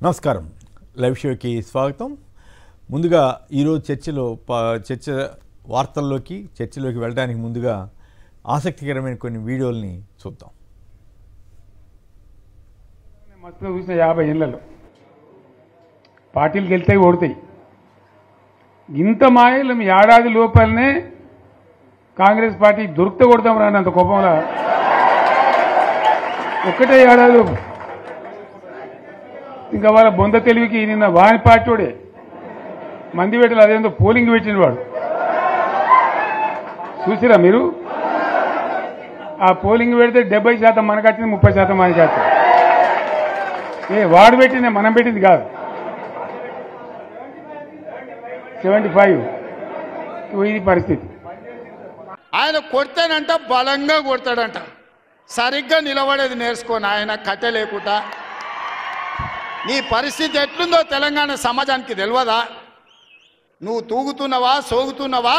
నమస్కారం లైవ్ షోకి స్వాగతం. ముందుగా ఈరోజు చర్చలోకి వెళ్ళడానికి ముందుగా ఆసక్తికరమైన కొన్ని వీడియోల్ని చూద్దాం. మస్తు చూసిన 50 ఏళ్లలో పార్టీలు గెలితాయి ఓడతాయి. ఇంత మాయలు మీ ఏడాది లోపలనే కాంగ్రెస్ పార్టీ దొరికితే కొడతాం రాని అంత కోపంలో ఒక్కటే ఏడాది లోపు. ఇంకా వాళ్ళ బొంద తెలివికి నిన్న వాని పార్టీడే మంది పెట్టాలి, అదేందో పోలింగ్ పెట్టిన వాడు చూసిరా మీరు? ఆ పోలింగ్ పెడితే 70% మనకు వచ్చింది, 30% మనకి వచ్చింది. వాడు పెట్టింది, మనం పెట్టింది కాదు. 75 ఇది పరిస్థితి. ఆయన కొడతానంట, బలంగా కొడతాడంట, సరిగ్గా నిలబడేది నేర్చుకొని ఆయన కట్టె లేకుండా. నీ పరిస్థితి ఎట్లుందో తెలంగాణ సమాజానికి తెలియదా? నువ్వు తూగుతున్నావా, సోగుతున్నావా,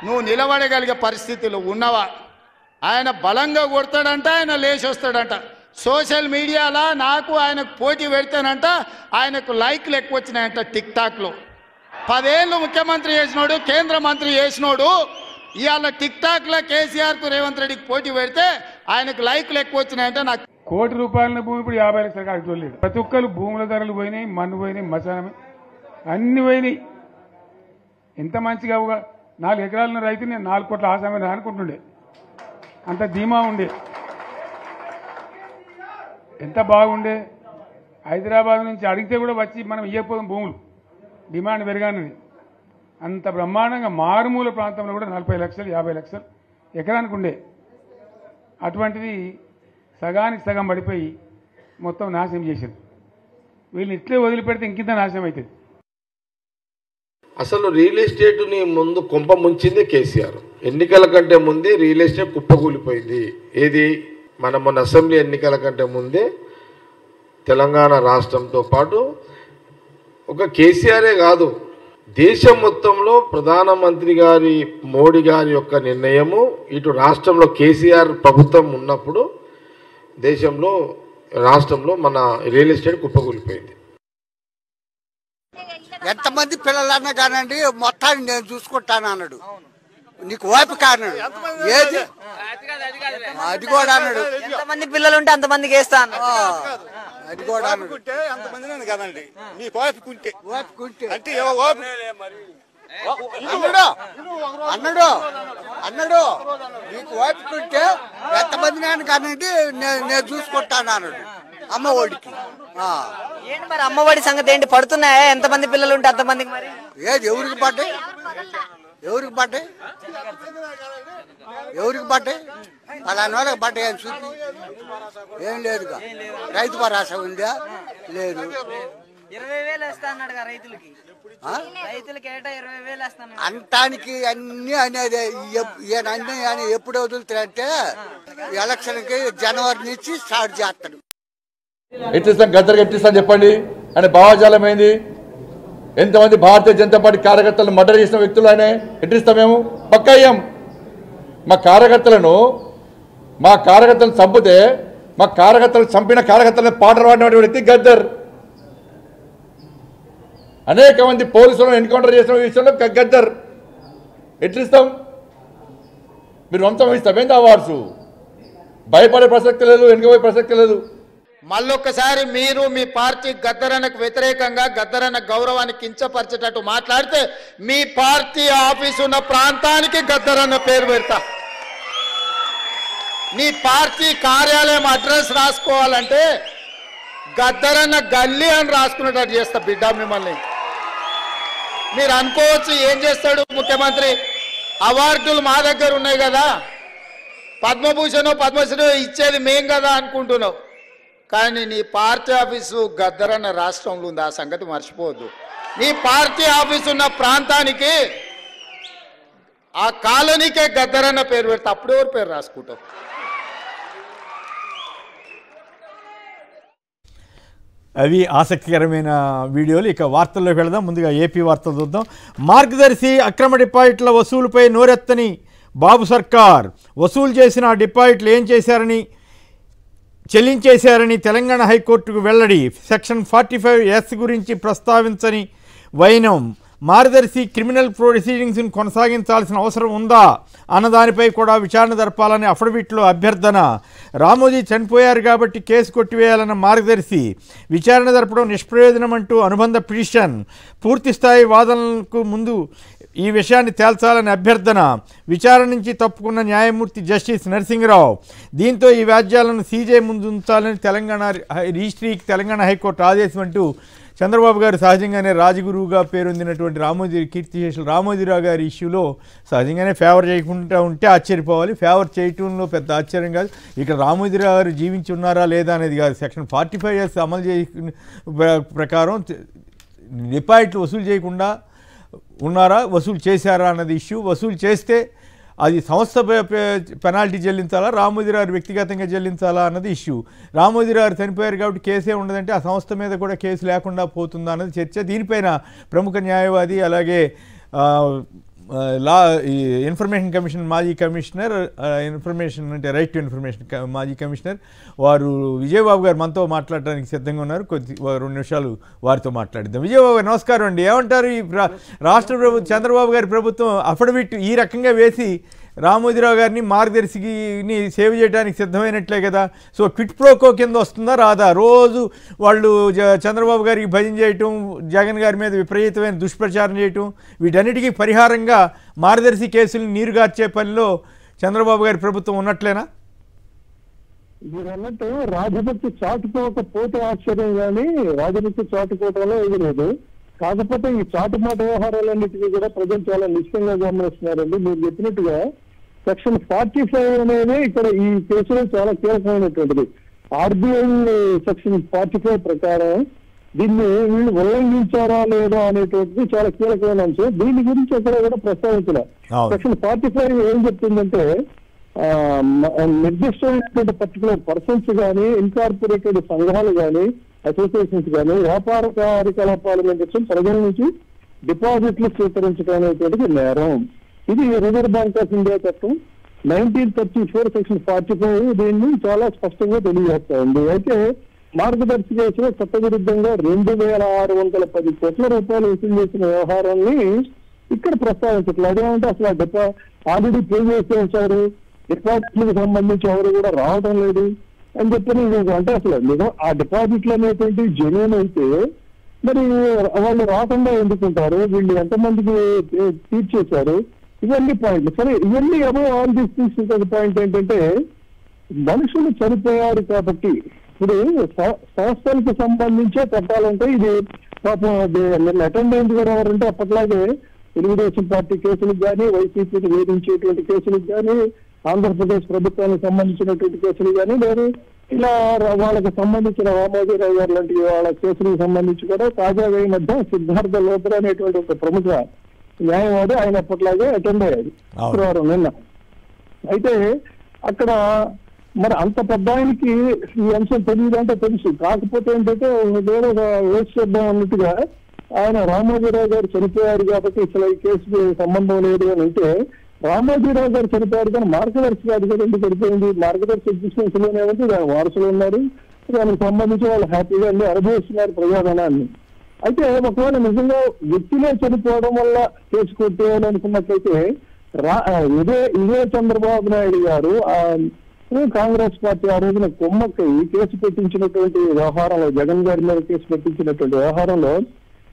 నువ్వు నిలబడగలిగే పరిస్థితులు ఉన్నవా? ఆయన బలంగా కొడతాడంట, ఆయన లేచి వస్తాడంట. సోషల్ మీడియాలో నాకు ఆయనకు పోటీ పెడితేనంట ఆయనకు లైక్లు ఎక్కువ వచ్చినాయంట. టిక్ టాక్లో 10 ఏళ్ళు ముఖ్యమంత్రి చేసినోడు, కేంద్ర మంత్రి చేసినోడు ఇవాళ టిక్ టాక్లో కేసీఆర్కు రేవంత్ రెడ్డికి పోటీ పెడితే ఆయనకు లైక్లు ఎక్కువ వచ్చినాయంటే నాకు. ₹1 కోటి భూమి ఇప్పుడు 50 లక్షల కాడికి చూడలేదు. ప్రతి ఒక్కరు భూముల ధరలు పోయినాయి, మన్ను పోయినాయి, మశానమే అన్ని పోయినాయి. ఎంత మంచిగా 4 ఎకరాల రైతు నేను 4 కోట్ల ఆసామని అనుకుంటుండే, అంత ధీమా ఉండే, ఎంత బాగుండే. హైదరాబాద్ నుంచి అడిగితే కూడా వచ్చి మనం ఇవ్వకపోదాం భూములు, డిమాండ్ పెరగానని. అంత బ్రహ్మాండంగా మారుమూల ప్రాంతంలో కూడా 40 లక్షలు 50 లక్షలు ఎకరానికి ఉండే. అటువంటిది సగానికి సగం పడిపోయి మొత్తం నాశనం చేశారు. వీళ్ళని ఇట్లే వదిలిపెడితే ఇంకింత నాశనం అవుతుంది. అసలు రియల్ ఎస్టేట్ని ముందు కుంప ముంచింది కేసీఆర్. ఎన్నికల కంటే ముందే రియల్ ఎస్టేట్ కుప్పకూలిపోయింది. ఏది మన మొన్న అసెంబ్లీ ఎన్నికల కంటే ముందే తెలంగాణ రాష్ట్రంతో పాటు ఒక కేసీఆరే కాదు, దేశం మొత్తంలో ప్రధానమంత్రి గారి మోడీ గారి యొక్క నిర్ణయము, ఇటు రాష్ట్రంలో కేసీఆర్ ప్రభుత్వం ఉన్నప్పుడు రాష్ట్రంలో మన రియల్ ఎస్టేట్ కుప్పకూలిపోయింది. ఎంతమంది పిల్లలన్నా కానండి మొత్తాన్ని నేను చూసుకుంటాను అన్నాడు. నీకు ఓపిక అన్నాడు. ఏది అది కూడా అన్నాడు. ఎంతమంది పిల్లలు ఉంటే అంతమందికి వేస్తాను. అది కూడా అన్నాడు. అంతమంది కదండి నీకు ఓపిక అంటే అన్నాడు నీకు ఓపిక ఉంటే ఎంతమంది నేను కానండి నేను చూసుకుంటాను అన్నాడు. అమ్మఒడికి ఏంటి మరి అమ్మఒడి సంగతి ఏంటి? పడుతున్నాయా? ఎంతమంది పిల్లలు ఉంటే అంతమందికి మరి ఏది ఎవరికి పడ్డాయి అలాంటి వాళ్ళకి పడ్డాయి అని చూపి ఏం లేదుగా. రైతు భరోసా ఉందా? లేదు. 20,000 వేస్తా అన్నాడు రైతులకి. ఏటా 20,000 వేస్తాను అంటానికి అన్ని అనేది అన్ని ఎప్పుడు వదులుతారంటే ఎలక్షన్కి జనవరి నుంచి స్టార్ట్ చేస్తాడు. ఎట్టిస్తాం గద్దరికి ఎట్టిస్తాం చెప్పండి అనే భావజాలం ఏంది? ఎంతమంది భారతీయ జనతా పార్టీ కార్యకర్తలను మర్డర్ చేసిన వ్యక్తులు ఆయన ఎట్టిస్తాం? మేము పక్కా అయ్యాం. మా కార్యకర్తలను చంపితే మా కార్యకర్తలను చంపిన కార్యకర్తలను పాటలు పాడినటువంటి వ్యక్తి గద్దర్. అనేక మంది పోలీసులను ఎన్కౌంటర్ చేసిన విషయంలో గద్దర్. ఎట్లిస్తాం? మీరు వంశం ఇస్తాం ఏంది అవార్డ్స్? భయపడే ప్రసక్తి లేదు, వెనుకపోయే ప్రసక్తి లేదు. మళ్ళొక్కసారి మీరు మీ పార్టీ గద్దరన్నకు వ్యతిరేకంగా, గద్దరన్న గౌరవాన్ని కించపరిచేటట్టు మాట్లాడితే మీ పార్టీ ఆఫీసు ఉన్న ప్రాంతానికి గద్దరన్న పేరు పెడతా. నీ పార్టీ కార్యాలయం అడ్రస్ రాసుకోవాలంటే గద్దరన్న గల్లీ అని రాసుకునేటట్టు చేస్తా బిడ్డ మిమ్మల్ని. మీరు అనుకోవచ్చు ఏం చేస్తాడు ముఖ్యమంత్రి, అవార్డులు మా దగ్గర ఉన్నాయి కదా, పద్మభూషణ్ పద్మశ్రీ ఇచ్చేది మేం కదా అనుకుంటున్నావు. కానీ నీ పార్టీ ఆఫీసు గద్దరన్న రాష్ట్రంలో ఉంది, ఆ సంగతి మర్చిపోవద్దు. నీ పార్టీ ఆఫీసు ఉన్న ప్రాంతానికి, ఆ కాలనీకే గద్దరన్న పేరు పెడితే అప్పుడు ఎవరు పేరు రాసుకుంటావు? అవి ఆసక్తికరమైన వీడియోలు. ఇక వార్తల్లోకి వెళదాం. ముందుగా ఏపీ వార్తలు చూద్దాం. మార్గదర్శి అక్రమ డిపాజిట్ల వసూలుపై నోరెత్తని బాబు సర్కార్. వసూలు చేసిన డిపాజిట్లు ఏం చేశారని చెల్లించేశారని తెలంగాణ హైకోర్టుకు వెల్లడి. సెక్షన్ 45(s) గురించి ప్రస్తావించని వైనం. మార్గదర్శి క్రిమినల్ ప్రొసీడింగ్స్ను కొనసాగించాల్సిన అవసరం ఉందా అన్నదానిపై కూడా విచారణ జరపాలని అఫిడవిట్లో అభ్యర్థన. రామోజీ చనిపోయారు కాబట్టి కేసు కొట్టివేయాలన్న మార్గదర్శి. విచారణ జరపడం నిష్ప్రయోజనమంటూ అనుబంధ పిటిషన్. పూర్తిస్థాయి వాదనలకు ముందు ఈ విషయాన్ని తేల్చాలని అభ్యర్థన. విచారణ నుంచి తప్పుకున్న న్యాయమూర్తి జస్టిస్ నరసింహరావు. దీంతో ఈ వ్యాజ్యాలను సీజే ముందు ఉంచాలని రిజిస్ట్రీకి తెలంగాణ హైకోర్టు ఆదేశం అంటూ చంద్రబాబు గారు సహజంగానే రాజగురువుగా పేరొందినటువంటి కీర్తిశేషులు రామోజీరావు గారి ఇష్యూలో సహజంగానే ఫేవర్ చేయకుండా ఉంటే ఆశ్చర్యపోవాలి. ఫేవర్ చేయటంలో పెద్ద ఆశ్చర్యం కాదు. ఇక్కడ రామోజీరావు గారు జీవించి ఉన్నారా లేదా అనేది కాదు. సెక్షన్ 45(s) అమలు ప్రకారం డిపాజిట్లు వసూలు చేయకుండా ఉన్నారా, వసూలు చేశారా అన్నది ఇష్యూ. వసూలు చేస్తే అది సంస్థ పెనాల్టీ చెల్లించాలా, రామోజీరావు వ్యక్తిగతంగా చెల్లించాలా అన్నది ఇష్యూ. రామోజీరావు చనిపోయారు కాబట్టి కేసే ఉండదంటే ఆ సంస్థ మీద కూడా కేసు లేకుండా పోతుందా అన్నది చర్చ. దీనిపైన ప్రముఖ న్యాయవాది అలాగే ఇన్ఫర్మేషన్ కమిషన్ మాజీ కమిషనర్, ఇన్ఫర్మేషన్ అంటే రైట్ టు ఇన్ఫర్మేషన్ మాజీ కమిషనర్ వారు విజయబాబు గారు మనతో మాట్లాడడానికి సిద్ధంగా ఉన్నారు. 2 నిమిషాలు వారితో మాట్లాడిద్దాం. విజయబాబు గారు నమస్కారం అండి. ఏమంటారు? ఈ రాష్ట్ర ప్రభుత్వం చంద్రబాబు గారి ప్రభుత్వం అఫిడవిట్ ఈ రకంగా వేసి రామోజీరావు గారిని మార్గదర్శిని సేవ్ చేయడానికి సిద్ధమైనట్లే కదా. సో క్విట్ ప్రోకో కింద వస్తుందా రాదా? రోజు వాళ్ళు చంద్రబాబు గారికి భజన చేయటం, జగన్ గారి మీద విపరీతమైన దుష్ప్రచారం చేయటం, వీటన్నిటికీ పరిహారంగా మార్గదర్శి కేసులు నీరుగార్చే పనిలో చంద్రబాబు గారి ప్రభుత్వం ఉన్నట్లేనా? మీరు అన్నట్టు రాజభక్తి చాటుకోకపోతే ఆశ్చర్యం కానీ రాజభక్తి చాటుకోవటంలో ఏది లేదు. కాకపోతే ఈ చాటుమాట వ్యవహారాలన్నిటికీ కూడా ప్రజలు చాలా నిశ్చయంగా గమనిస్తున్నారండి. మీరు చెప్పినట్టుగా సెక్షన్ 45 అనేది ఇక్కడ ఈ కేసులో చాలా కీలకమైనటువంటిది. ఆర్బీఐ సెక్షన్ 45 ప్రకారం దీన్ని వీళ్ళు ఉల్లంఘించారా లేదా అనేటువంటిది చాలా కీలకమైన అంశం. దీని గురించి ఎక్కడ కూడా ప్రస్తావించలే. సెక్షన్ 45 ఏం చెప్తుందంటే నిర్దిష్టమైనటువంటి పర్టికులర్ పర్సన్స్ కానీ, ఇన్కార్పొరేటెడ్ సంఘాలు కానీ, అసోసియేషన్స్ కానీ వ్యాపార కార్యకలాపాల మీద ప్రజల నుంచి డిపాజిట్లు స్వీకరించడం అనేటువంటిది నేరం. ఇది రిజర్వ్ బ్యాంక్ ఆఫ్ ఇండియా చట్టం 1934 సెక్షన్ 45 దీన్ని చాలా స్పష్టంగా తెలియజేస్తా ఉంది. అయితే మార్గదర్శి కేసులో చట్టవిరుద్ధంగా 2610 కోట్ల రూపాయలు వసూలు చేసిన వ్యవహారాన్ని ఇక్కడ ప్రస్తావించట్లేదు. అదేమంటే అసలు ఆల్రెడీ పే చేసేసారు, డిపాజిట్లకు సంబంధించి ఎవరు కూడా రావడం లేదు అని చెప్పి అంటే అసలు నిజం ఆ డిపాజిట్లు అనేటువంటి జెన్యూన్ అయితే మరి వాళ్ళు రాకుండా ఎందుకుంటారు, వీళ్ళు ఎంతమందికి తీర్చేశారు, ఇవన్నీ పాయింట్లు. సరే ఇవన్నీ ఏమో ఆల్ దీస్ థింగ్స్ పాయింట్ ఏంటంటే మనుషులు చనిపోయారు కాబట్టి ఇప్పుడు సంస్థలకు సంబంధించే కట్టాలంటే ఇది పాపం అటెండ్ అయింది కూడా ఎవరంటే అప్పట్లాగే తెలుగుదేశం పార్టీ కేసులకు కానీ, వైసీపీని వేధించేటువంటి కేసులకు కానీ, ఆంధ్రప్రదేశ్ ప్రభుత్వానికి సంబంధించినటువంటి కేసులు కానీ లేదు ఇలా వాళ్ళకి సంబంధించిన రామోజీరావు గారు లాంటి వాళ్ళ కేసులకు సంబంధించి కూడా తాజాగా ఈ మధ్య సిద్ధార్థ లోపల అనేటువంటి ఒక ప్రముఖ న్యాయవాది ఆయన అప్పట్లాగే అటెండ్ అయ్యాడు శుక్రవారం నిన్న. అయితే అక్కడ మరి అంత పెద్ద ఆయనకి ఈ అంశం తెలియదు అంటే తెలుసు. కాకపోతే ఏంటంటే వేరే వేస్ట్ చేద్దాం అన్నట్టుగా ఆయన రామోజీరావు గారు చనిపోయారు కాబట్టి అసలు ఈ కేసుకి సంబంధం లేదు అని అంటే రామోజీరావు గారు చనిపోయారు కానీ మార్గదర్శి గారి గారు ఎందుకు చనిపోయింది? మార్గదర్శి ఎగ్జిస్టెన్స్ లోనే ఉంది, దాని వారసులు ఉన్నారు, దానికి సంబంధించి వాళ్ళు హ్యాపీగా అన్ని అనుభవిస్తున్నారు ప్రజాధనాన్ని. అయితే ఒకవేళ నిజంగా వ్యక్తిలో చనిపోవడం వల్ల కేసు కొట్టేయాలి అనుకున్నట్లయితే ఇదే చంద్రబాబు నాయుడు గారు కాంగ్రెస్ పార్టీ ఆ రోజున కొమ్మక్కయ్య కేసు పెట్టించినటువంటి వ్యవహారంలో, జగన్ గారి మీద కేసు పెట్టించినటువంటి వ్యవహారంలో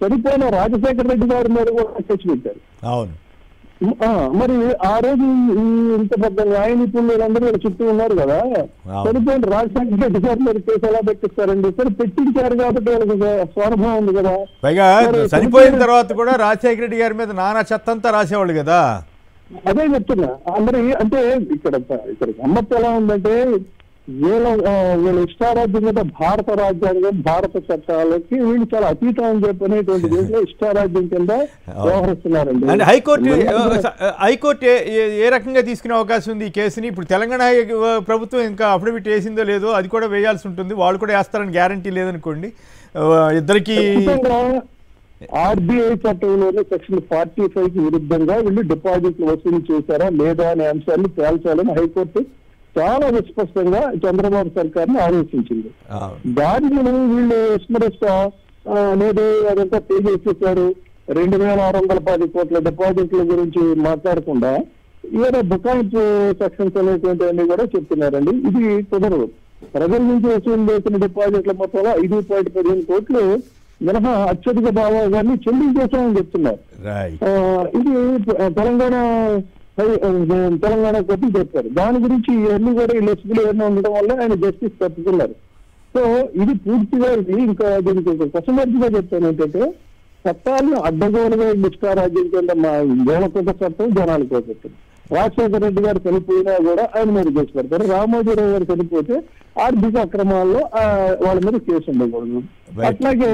చనిపోయిన రాజశేఖర రెడ్డి గారి మీద కూడా కేసు పెట్టారు. అవును. మరి ఆ రోజు ఇంత పెద్ద న్యాయ నిపుణులందరూ చుట్టూ ఉన్నారు కదా, చనిపోయిన రాజశేఖర రెడ్డి గారి మీద కేసు ఎలా పెట్టిస్తారండి? సరే పెట్టించారు కాబట్టి వాళ్ళకి స్వరభం ఉంది కదా. పైగా చనిపోయిన తర్వాత కూడా రాజశేఖర రెడ్డి గారి మీద నానా చెత్తంతా రాసేవాళ్ళు కదా. అదే చెప్తున్నా. మరి అంటే ఇక్కడ గమ్మత్తు ఎలా ఉందంటే వీళ్ళ ఇష్టారాజ్యం మీద భారత రాజ్యాంగం, భారత చట్టాలకి వీళ్ళు చాలా అతీతం అని చెప్పనేటువంటి దేశంలో ఇష్టారాజ్యం కింద వ్యవహరిస్తున్నారండి. అంటే హైకోర్టు ఏ రకంగా తీసుకునే అవకాశం ఉంది ఈ కేసుని? ఇప్పుడు తెలంగాణ ప్రభుత్వం ఇంకా అఫిడవిట్ వేసిందో లేదో అది కూడా వేయాల్సి ఉంటుంది, వాళ్ళు కూడా వేస్తారని గ్యారంటీ లేదనుకోండి ఇద్దరికి. ఆర్బీఐ చట్టంలోనే సెక్షన్ 45 విరుద్ధంగా వీళ్ళు డిపాజిట్లు వసూలు చేశారా లేదా అనే అంశాన్ని తేల్చాలని హైకోర్టు చాలా విస్పష్టంగా చంద్రబాబు సర్కార్ని ఆదేశించింది. దాన్ని వీళ్ళు విస్మరిస్తా లేదు అదంతా పే చేసేసారు, 2610 కోట్ల డిపాజిట్ల గురించి మాట్లాడకుండా ఏదో బుకాయింపు సెక్షన్స్ అనేటువంటివన్నీ కూడా చెప్తున్నారండి. ఇది కుదరదు. ప్రజల నుంచి వసూలు చేసిన డిపాజిట్ల మొత్తంలో 5.15 కోట్లు మినహా అత్యధిక భాగాన్ని చెల్లించేసామని చెప్తున్నారు. ఇది తెలంగాణ కొట్టి చెప్పారు. దాని గురించి ఇవన్నీ కూడా ఈ లెస్సులు ఏమైనా ఉండడం వల్ల ఆయన జస్టిస్ తప్పుతున్నారు. సో ఇది పూర్తిగా ఇంకా దీనికి కసమర్చిగా చెప్తాను ఏంటంటే చట్టాలను అడ్డగోలుగా నిష్కారాజ్యం కింద మా జనాలకొక చట్టం జనాలకో చట్టం. రాజశేఖర రెడ్డి గారు చనిపోయినా కూడా ఆయన మీద కేసు పెడతారు. రామోజీరావు గారు చనిపోతే ఆర్థిక అక్రమాల్లో వాళ్ళ మీద కేసు ఉండకూడదు. అట్లాగే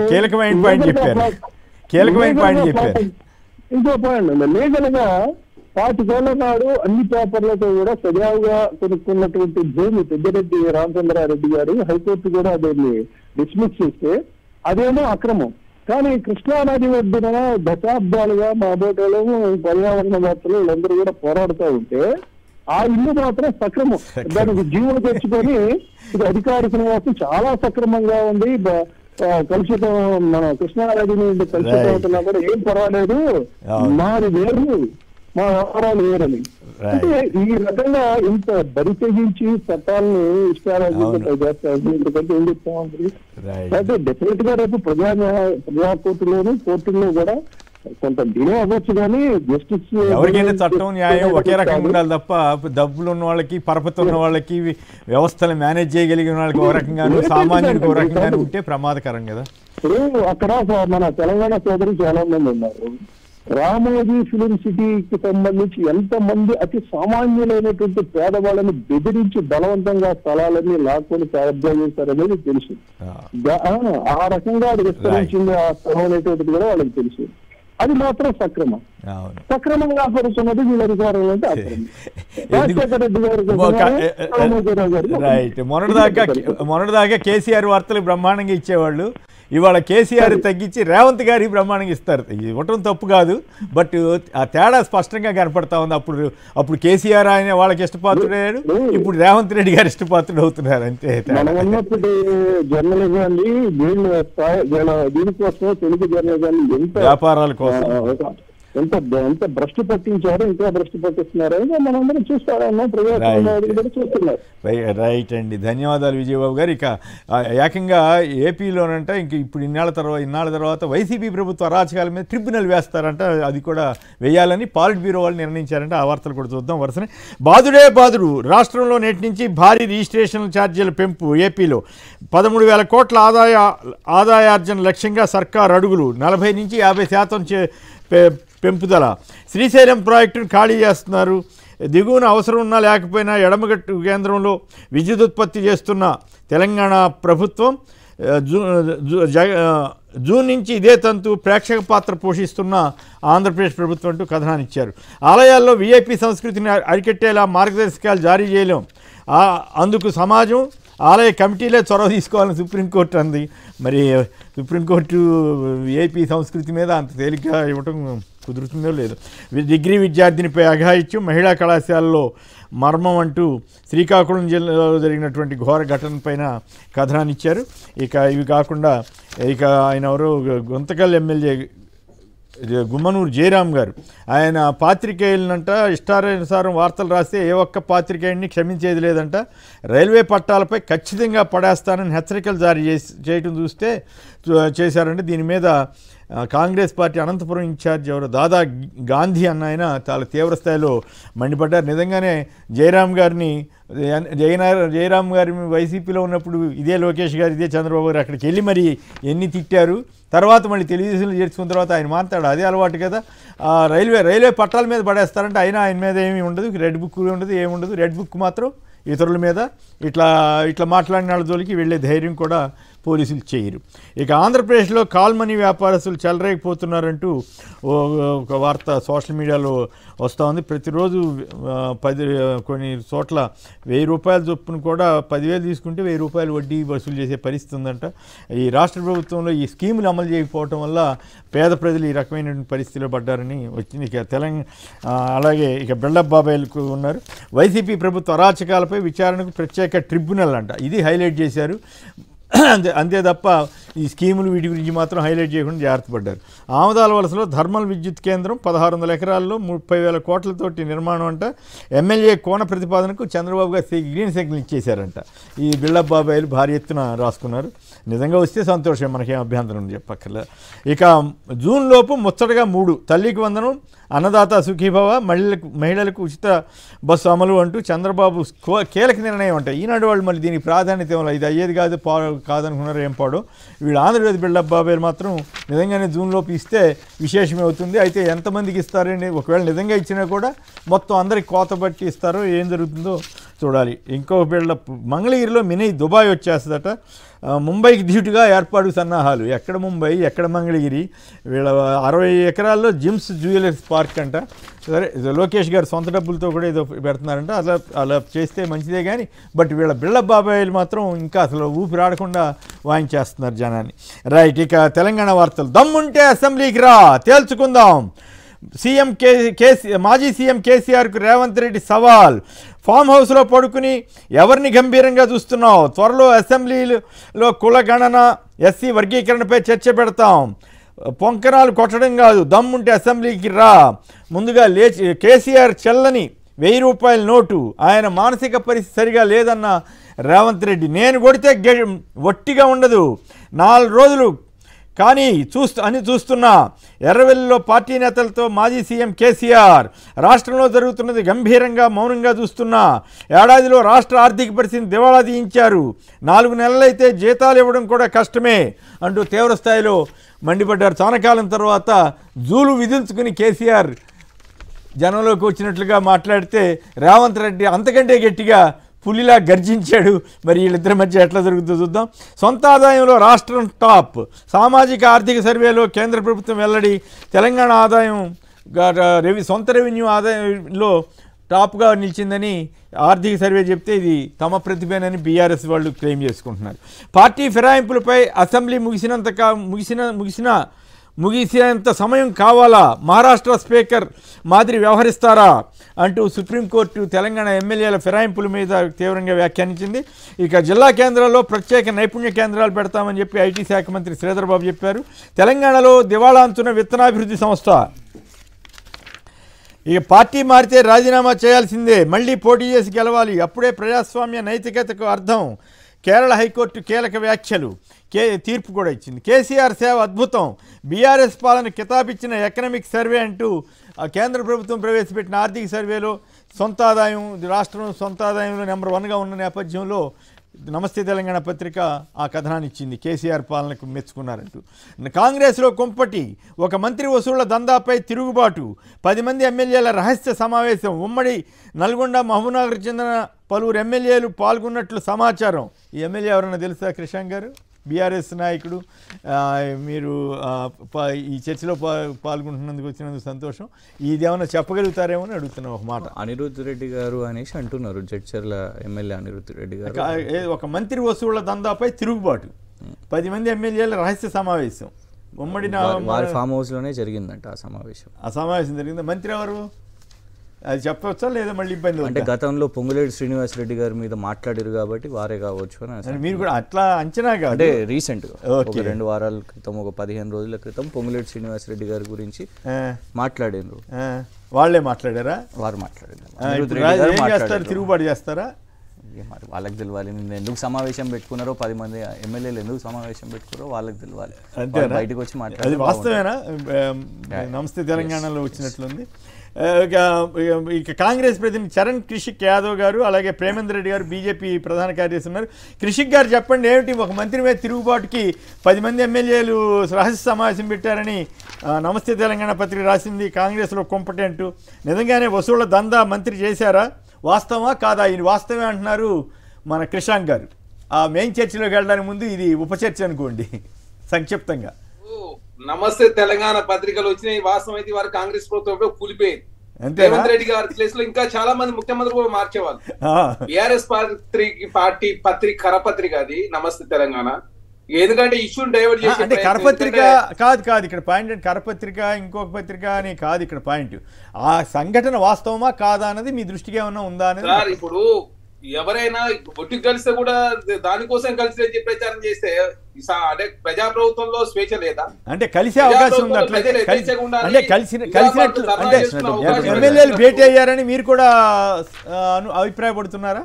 ఇంకో పాయింట్ ఉంది. లీగల్ గా 40 ఏళ్ల నాడు అన్ని పేపర్లతో కూడా సజావుగా కొనుక్కున్నటువంటి భూమి పెద్దిరెడ్డి రామచంద్రారెడ్డి గారు హైకోర్టు కూడా దాన్ని డిస్మిస్ చేస్తే అదేమో అక్రమం. కానీ కృష్ణానది ఒడ్డున దశాబ్దాలుగా మా బోటలో పర్యావరణవేత్తలు వీళ్ళందరూ కూడా పోరాడుతూ ఉంటే ఆ ఇల్లు మాత్రం సక్రమం. దానికి జీవులు తెచ్చుకొని ఇది అధికారిక నివాసం చాలా సక్రమంగా ఉంది. కలుషితం మన కృష్ణానది నుండి కలుషితం అవుతున్నా కూడా ఏం పర్వాలేదు, మాది వేరు, మా వ్యవహారాలు వేరని. అంటే ఈ రకంగా ఇంత బరి తెగించి చట్టాలను చేస్తారు. ఎందుకంటే ఏం చెప్తామండి, అయితే డెఫినెట్ గా రేపు ప్రజా కోర్టుల్లో కూడా కొంత డిలే అవ్వచ్చు. కానీ జస్టిస్ ఎవరికైనా చట్టం న్యాయం ఒకే రకంగా ఉండాలి తప్ప డబ్బులు ఉన్న వాళ్ళకి పరపతి ఉన్న వాళ్ళకి వ్యవస్థలు మేనేజ్ చేయగలిగిన వాళ్ళకి ఒక రకంగాను సామాన్యుడికి ఒక రకంగాను ఉంటే ప్రమాదకరం కదా. ఇప్పుడు అక్కడ మన తెలంగాణ సోదరులు చాలా మంది ఉన్నారు. రామోజీ ఫిలిం సిటీకి సంబంధించి ఎంతమంది అతి సామాన్యులైనటువంటి పేదవాళ్ళని బెదిరించి బలవంతంగా స్థలాలన్నీ లాక్కొని కబ్జా చేశారనేది తెలుసు. ఆ రకంగా అది విస్తరించింది ఆ స్థలం అనేటువంటిది కూడా వాళ్ళకి తెలుసు. అది మాత్రం సక్రమంగా పడుతున్నది వీళ్ళ అధికారంలో అంటే అక్రమం. రాజశేఖర రెడ్డి గారు రైట్. మొన్నటిదాకా కేసీఆర్ వార్తలు బ్రహ్మాండంగా ఇచ్చేవాళ్ళు. ఇవాళ కేసీఆర్ తగ్గించి రేవంత్ గారికి బ్రహ్మాండంగా ఇస్తారు. ఇవ్వటం తప్పు కాదు, బట్ ఆ తేడా స్పష్టంగా కనపడతా ఉంది. అప్పుడు కేసీఆర్ ఆయన వాళ్ళకి ఇష్టపాత్రుడయ్యాడు, ఇప్పుడు రేవంత్ రెడ్డి గారు ఇష్టపాత్రుడు అవుతున్నారు. అంతే ఉన్నప్పుడు జర్నలిజాన్ని దీనికోసం తెలుగు జర్నలిజాన్ని ఎంత వ్యాపారాల కోసం ఎంత భ్రష్టు పట్టించారో ఇంకా భ్రష్టు పట్టిస్తున్నారో మనందరం చూస్తారన్నా ప్రజలు చూస్తున్నారు. రైట్ అండి, ధన్యవాదాలు విజయబాబు గారు. ఇక ఏకంగా ఏపీలోనంట ఇంక ఇప్పుడు ఇన్నాళ్ళ తర్వాత వైసీపీ ప్రభుత్వ అరాచకాల మీద ట్రిబ్యునల్ వేస్తారంట. అది కూడా వేయాలని పాలిట్ బ్యూరో వాళ్ళు నిర్ణయించారంట. ఆ వార్తలు కూడా చూద్దాం వరుసనే. బాదుడు రాష్ట్రంలో నేటి నుంచి భారీ రిజిస్ట్రేషన్ ఛార్జీల పెంపు. ఏపీలో 13,000 కోట్ల ఆదాయార్జన లక్ష్యంగా సర్కార్ అడుగులు. 40 నుంచి 50% పెంపుదల. శ్రీశైలం ప్రాజెక్టును ఖాళీ చేస్తున్నారు. దిగువన అవసరం ఉన్నా లేకపోయినా ఎడమగట్టు కేంద్రంలో విద్యుదుత్పత్తి చేస్తున్న తెలంగాణ ప్రభుత్వం జూన్ నుంచి ఇదే తంతు ప్రేక్షక పాత్ర పోషిస్తున్న ఆంధ్రప్రదేశ్ ప్రభుత్వం అంటూ కథనాన్నిచ్చారు. ఆలయాల్లో వీఐపీ సంస్కృతిని అరికట్టేలా మార్గదర్శకాలు జారీ చేయలేం, అందుకు సమాజం ఆలయ కమిటీలే చొరవ తీసుకోవాలని సుప్రీంకోర్టు అంది. మరి సుప్రీంకోర్టు వీఐపీ సంస్కృతి మీద అంత తేలిగ్గా ఇవ్వటం కుదురుతుందో లేదు. డిగ్రీ విద్యార్థినిపై అఘాయిత్యం, మహిళా కళాశాలలో మర్మం అంటూ శ్రీకాకుళం జిల్లాలో జరిగినటువంటి ఘోర ఘటనపైన కథనాన్నిచ్చారు. ఇక ఇవి కాకుండా ఆయన ఎవరో గుంతకల్ ఎమ్మెల్యే గుమ్మనూరు జయరాం గారు, ఆయన పాత్రికేయులనంట ఇష్టానుసారం వార్తలు రాస్తే ఏ ఒక్క పాత్రికేయుడిని క్షమించేది లేదంట. రైల్వే పట్టాలపై ఖచ్చితంగా పడేస్తానని హెచ్చరికలు జారీ చేయటం చేశారంటే దీని మీద కాంగ్రెస్ పార్టీ అనంతపురం ఇన్ఛార్జ్ ఎవరు దాదా గాంధీ అన్న ఆయన చాలా తీవ్రస్థాయిలో మండిపడ్డారు. నిజంగానే జయరాం గారి వైసీపీలో ఉన్నప్పుడు ఇదే లోకేష్ గారు ఇదే చంద్రబాబు గారు అక్కడికి వెళ్ళి మరి ఎన్ని తిట్టారు. తర్వాత మళ్ళీ తెలుగుదేశంలో చేర్చుకున్న తర్వాత ఆయన మాట్లాడు అదే అలవాటు కదా. రైల్వే పట్టాల మీద పడేస్తారంటే ఆయన మీద ఏమీ ఉండదు, రెడ్ బుక్ ఉండదు, ఏముండదు. రెడ్ బుక్ మాత్రం ఇతరుల మీద ఇట్లా మాట్లాడిన వాళ్ళ జోలికి వెళ్ళే ధైర్యం కూడా పోలీసులు చేయరు. ఇక ఆంధ్రప్రదేశ్లో కాల్ మనీ వ్యాపారస్తులు చెలరేగిపోతున్నారంటూ ఒక వార్త సోషల్ మీడియాలో వస్తూ ఉంది. ప్రతిరోజు కొన్ని చోట్ల 1000 రూపాయల చొప్పున కూడా 10,000 తీసుకుంటే 1000 రూపాయలు వడ్డీ వసూలు చేసే పరిస్థితి ఉందంట. ఈ రాష్ట్ర ప్రభుత్వంలో ఈ స్కీములు అమలు చేయకపోవటం వల్ల పేద ప్రజలు ఈ రకమైన పరిస్థితిలో పడ్డారని వచ్చింది. ఇక అలాగే ఇక బిల్డప్ బాబాయిలకు ఉన్నారు. వైసీపీ ప్రభుత్వ అరాచకాలపై విచారణకు ప్రత్యేక ట్రిబ్యునల్ అంట, ఇది హైలైట్ చేశారు. అంతే తప్ప ఈ స్కీములు వీటి గురించి మాత్రం హైలైట్ చేయకుండా జాగ్రత్త పడ్డారు. ఆమదాల వలసలో థర్మల్ విద్యుత్ కేంద్రం 1600 ఎకరాల్లో 30,000 కోట్లతోటి నిర్మాణం అంట. ఎమ్మెల్యే కోన ప్రతిపాదనకు చంద్రబాబు గారు గ్రీన్ సిగ్నల్ ఇచ్చేశారంట. ఈ బిల్డప్ బాబాయిలు భారీ ఎత్తున రాసుకున్నారు. నిజంగా వస్తే సంతోషం, మనకేం అభ్యంతరం చెప్పక్కర్లేదు. ఇక జూన్ లోపు ముచ్చటగా 3 తల్లికి వందనం, అన్నదాత సుఖీభవ, మహిళలకు ఉచిత బస్సు అమలు అంటూ చంద్రబాబు కీలక నిర్ణయం అంట. ఈనాడు వాళ్ళు మళ్ళీ దీనికి ప్రాధాన్యత ఇవ్వాలి. ఇది అయ్యేది కాదనుకున్నారు, ఏం పాడు. వీళ్ళు ఆంధ్రప్రదేశ్ బిల్డప్ బాబాయిలు మాత్రం నిజంగానే జూన్లోపు ఇస్తే విశేషమే అవుతుంది. అయితే ఎంతమందికి ఇస్తారని, ఒకవేళ నిజంగా ఇచ్చినా కూడా మొత్తం అందరికి కోత బట్టి ఇస్తారో ఏం జరుగుతుందో చూడాలి. ఇంకో బిల్డప్ మంగళగిరిలో మినీ దుబాయ్ వచ్చేస్తుందట. ముంబైకి ధీటుగా ఏర్పాటు సన్నాహాలు. ఎక్కడ ముంబై, ఎక్కడ మంగళగిరి? వీళ్ళ 60 ఎకరాల్లో జిమ్స్ జ్యువెలర్స్ పార్క్ అంట. సరే, లోకేష్ గారు సొంత డబ్బులతో కూడా ఏదో పెడుతున్నారంట. అలా చేస్తే మంచిదే కానీ, బట్ వీళ్ళ బిల్డప్ బాబాయిలు మాత్రం ఇంకా అసలు ఊపిరాడకుండా వాయించేస్తున్నారు జనాన్ని. రైట్, ఇక తెలంగాణ వార్తలు. దమ్ముంటే అసెంబ్లీకి రా, తేల్చుకుందాం. మాజీ సీఎం కేసీఆర్కు రేవంత్ రెడ్డి సవాల్. ఫామ్ హౌస్లో పడుకుని ఎవరిని గంభీరంగా చూస్తున్నావు? త్వరలో అసెంబ్లీలో కులగణన, ఎస్సీ వర్గీకరణపై చర్చ పెడతాం. పొంకనాలు కొట్టడం కాదు, దమ్ముంటే అసెంబ్లీకి రా. ముందుగా కేసీఆర్ చెల్లని 1000 రూపాయల నోటు. ఆయన మానసిక పరిస్థితి సరిగా లేదన్న రేవంత్ రెడ్డి. నేను కొడితే ఒట్టిగా ఉండదు, 4 రోజులు కానీ చూస్తున్నా. ఎర్రవెల్లిలో పార్టీ నేతలతో మాజీ సీఎం కేసీఆర్. రాష్ట్రంలో జరుగుతున్నది గంభీరంగా మౌనంగా చూస్తున్నా. ఏడాదిలో రాష్ట్ర ఆర్థిక పరిస్థితిని దివాళా తీయించారు. 4 నెలలైతే జీతాలు ఇవ్వడం కూడా కష్టమే అంటూ తీవ్రస్థాయిలో మండిపడ్డారు. చాలా కాలం తర్వాత జూలు విధించుకుని కేసీఆర్ జనంలోకి వచ్చినట్లుగా మాట్లాడితే రేవంత్ రెడ్డి అంతకంటే గట్టిగా పులిలా గర్జించాడు. మరి వీళ్ళిద్దరి మధ్య ఎట్లా జరుగుతుందో చూద్దాం. సొంత ఆదాయంలో రాష్ట్రం టాప్. సామాజిక ఆర్థిక సర్వేలో కేంద్ర ప్రభుత్వం వెల్లడి. తెలంగాణ ఆదాయం సొంత రెవెన్యూ ఆదాయంలో టాప్గా నిలిచిందని ఆర్థిక సర్వే చెప్తే ఇది తమ ప్రతిభేనని బీఆర్ఎస్ వాళ్ళు క్లెయిమ్ చేసుకుంటున్నారు. పార్టీ ఫిరాయింపులపై అసెంబ్లీ ముగిసేంత సమయం కావాలా? మహారాష్ట్ర స్పీకర్ మాదిరి వ్యవహరిస్తారా అంటూ సుప్రీంకోర్టు తెలంగాణ ఎమ్మెల్యేల ఫిరాయింపుల మీద తీవ్రంగా వ్యాఖ్యానించింది. ఇక జిల్లా కేంద్రాల్లో ప్రత్యేక నైపుణ్య కేంద్రాలు పెడతామని చెప్పి ఐటీ శాఖ మంత్రి శ్రీధర్ బాబు చెప్పారు. తెలంగాణలో దివాళా అంచున్న విత్తనాభివృద్ధి సంస్థ. ఇక పార్టీ మారితే రాజీనామా చేయాల్సిందే, మళ్ళీ పోటీ చేసి గెలవాలి, అప్పుడే ప్రజాస్వామ్య నైతికతకు అర్థం. కేరళ హైకోర్టు కీలక వ్యాఖ్యలు, తీర్పు కూడా ఇచ్చింది. కేసీఆర్ సేవ అద్భుతం, బీఆర్ఎస్ పాలన కితాబిచ్చిన ఎకనామిక్ సర్వే అంటూ కేంద్ర ప్రభుత్వం ప్రవేశపెట్టిన ఆర్థిక సర్వేలో సొంత ఆదాయం, రాష్ట్రం సొంత ఆదాయంలో నెంబర్ 1గా ఉన్న నేపథ్యంలో నమస్తే తెలంగాణ పత్రిక ఆ కథనాన్ని ఇచ్చింది. కేసీఆర్ పాలనకు మెచ్చుకున్నారంటూ. కాంగ్రెస్లో కుంపటి, ఒక మంత్రి వసూళ్ల దందాపై తిరుగుబాటు, 10 మంది ఎమ్మెల్యేల రహస్య సమావేశం. ఉమ్మడి నల్గొండ, మహబూబ్నగర్ చెందిన పలువురు ఎమ్మెల్యేలు పాల్గొన్నట్లు సమాచారం. ఈ ఎమ్మెల్యే ఎవరన్నా తెలుసా? కృష్ణ గారు, బీఆర్ఎస్ నాయకుడు. మీరు ఈ చర్చలో పాల్గొంటున్నందుకు వచ్చినందుకు సంతోషం. ఇదేమన్నా చెప్పగలుగుతారేమో అని అడుగుతున్నా. ఒక మాట, అనిరుద్ధ్ రెడ్డి గారు అనేసి అంటున్నారు, జడ్చర్ల ఎమ్మెల్యే అనిరుద్ధ్ రెడ్డి గారు. ఒక మంత్రి వసూళ్ల దందాపై తిరుగుబాటు, 10 మంది ఎమ్మెల్యేల రహస్య సమావేశం. ఉమ్మడి వారి ఫామ్ హౌస్లోనే జరిగిందంట ఆ సమావేశం జరిగింది. మంత్రి ఎవరు అది చెప్పవచ్చా లేదా మళ్ళీ ఇబ్బంది? అంటే గతంలో పొంగులేటి శ్రీనివాస్ రెడ్డి గారి మీద మాట్లాడారు కాబట్టి వారే కావచ్చు అని మీరు కూడా అట్లా అంచనా కాదు. అంటే రీసెంట్గా ఒక 2 వారాల క్రితం, ఒక 15 రోజుల క్రితం పొంగులేటి శ్రీనివాస్ రెడ్డి గారి గురించి మాట్లాడారు. వాళ్ళే మాట్లాడారా? వారు మాట్లాడారు. తిరుగుబాటు చేస్తారా? మరి వాళ్ళకి తెలియాలి. ఎందుకు సమావేశం పెట్టుకున్నారో, 10 మంది ఎమ్మెల్యేలు ఎందుకు సమావేశం పెట్టుకున్నారో వాళ్ళకి తెలియాలి. బయటకు వచ్చి మాట్లాడారు. అది వాస్తవేనా? నమస్తే తెలంగాణలో వచ్చినట్లుంది. ఇక కాంగ్రెస్ ప్రతినిధి చరణ్ కృషిక్ యాదవ్ గారు, అలాగే ప్రేమేందర్ రెడ్డి గారు బీజేపీ ప్రధాన కార్యదర్శి ఉన్నారు. కృషిక్ గారు చెప్పండి, ఏమిటి ఒక మంత్రి మీద తిరుగుబాటుకి 10 మంది ఎమ్మెల్యేలు రహస్య సమావేశం పెట్టారని నమస్తే తెలంగాణ పత్రిక రాసింది. కాంగ్రెస్లో కుంపటేంటూ నిజంగానే వసూళ్ల దందా మంత్రి చేశారా? వాస్తవమా కాదా? ఇది వాస్తవమే అంటున్నారు మన కృషాంక్ గారు. ఆ మెయిన్ చర్చలోకి వెళ్ళడానికి ముందు ఇది ఉపచర్చ అనుకోండి సంక్షిప్తంగా. నమస్తే తెలంగాణ పత్రికలు వచ్చినాయి, వాస్తవం అయితే వారు కాంగ్రెస్ ప్రభుత్వం కూలిపోయింది. రేవంత్ రెడ్డి గారి ప్లేస్ లో ఇంకా చాలా మంది ముఖ్యమంత్రి కూడా మార్చేవాళ్ళు. బిఆర్ఎస్ పార్టీ పత్రిక కరపత్రిక అది నమస్తే తెలంగాణ. ఎందుకంటే ఇష్యూని డైవర్ట్ చేసి అంటే కరపత్రిక కాదు ఇక్కడ పాయింట్. అంటే కరపత్రిక ఇంకొక పత్రిక అని కాదు ఇక్కడ పాయింట్. ఆ సంఘటన వాస్తవమా కాదా అన్నది మీ దృష్టికి ఏమన్నా ఉందా అనేది. సార్ ఇప్పుడు ఎవరైనా ఒట్టి కలిస్తే కూడా దానికోసం కలిసి ప్రచారం చేస్తే అంటే ప్రజాప్రభుత్వంలో స్వేచ్ఛ లేదా? అంటే కలిసే అవకాశం ఉంది. అంటే కలిసినట్లు అంటే ఎమ్మెల్యేలు భేటీ అయ్యారని మీరు కూడా అభిప్రాయపడుతున్నారా?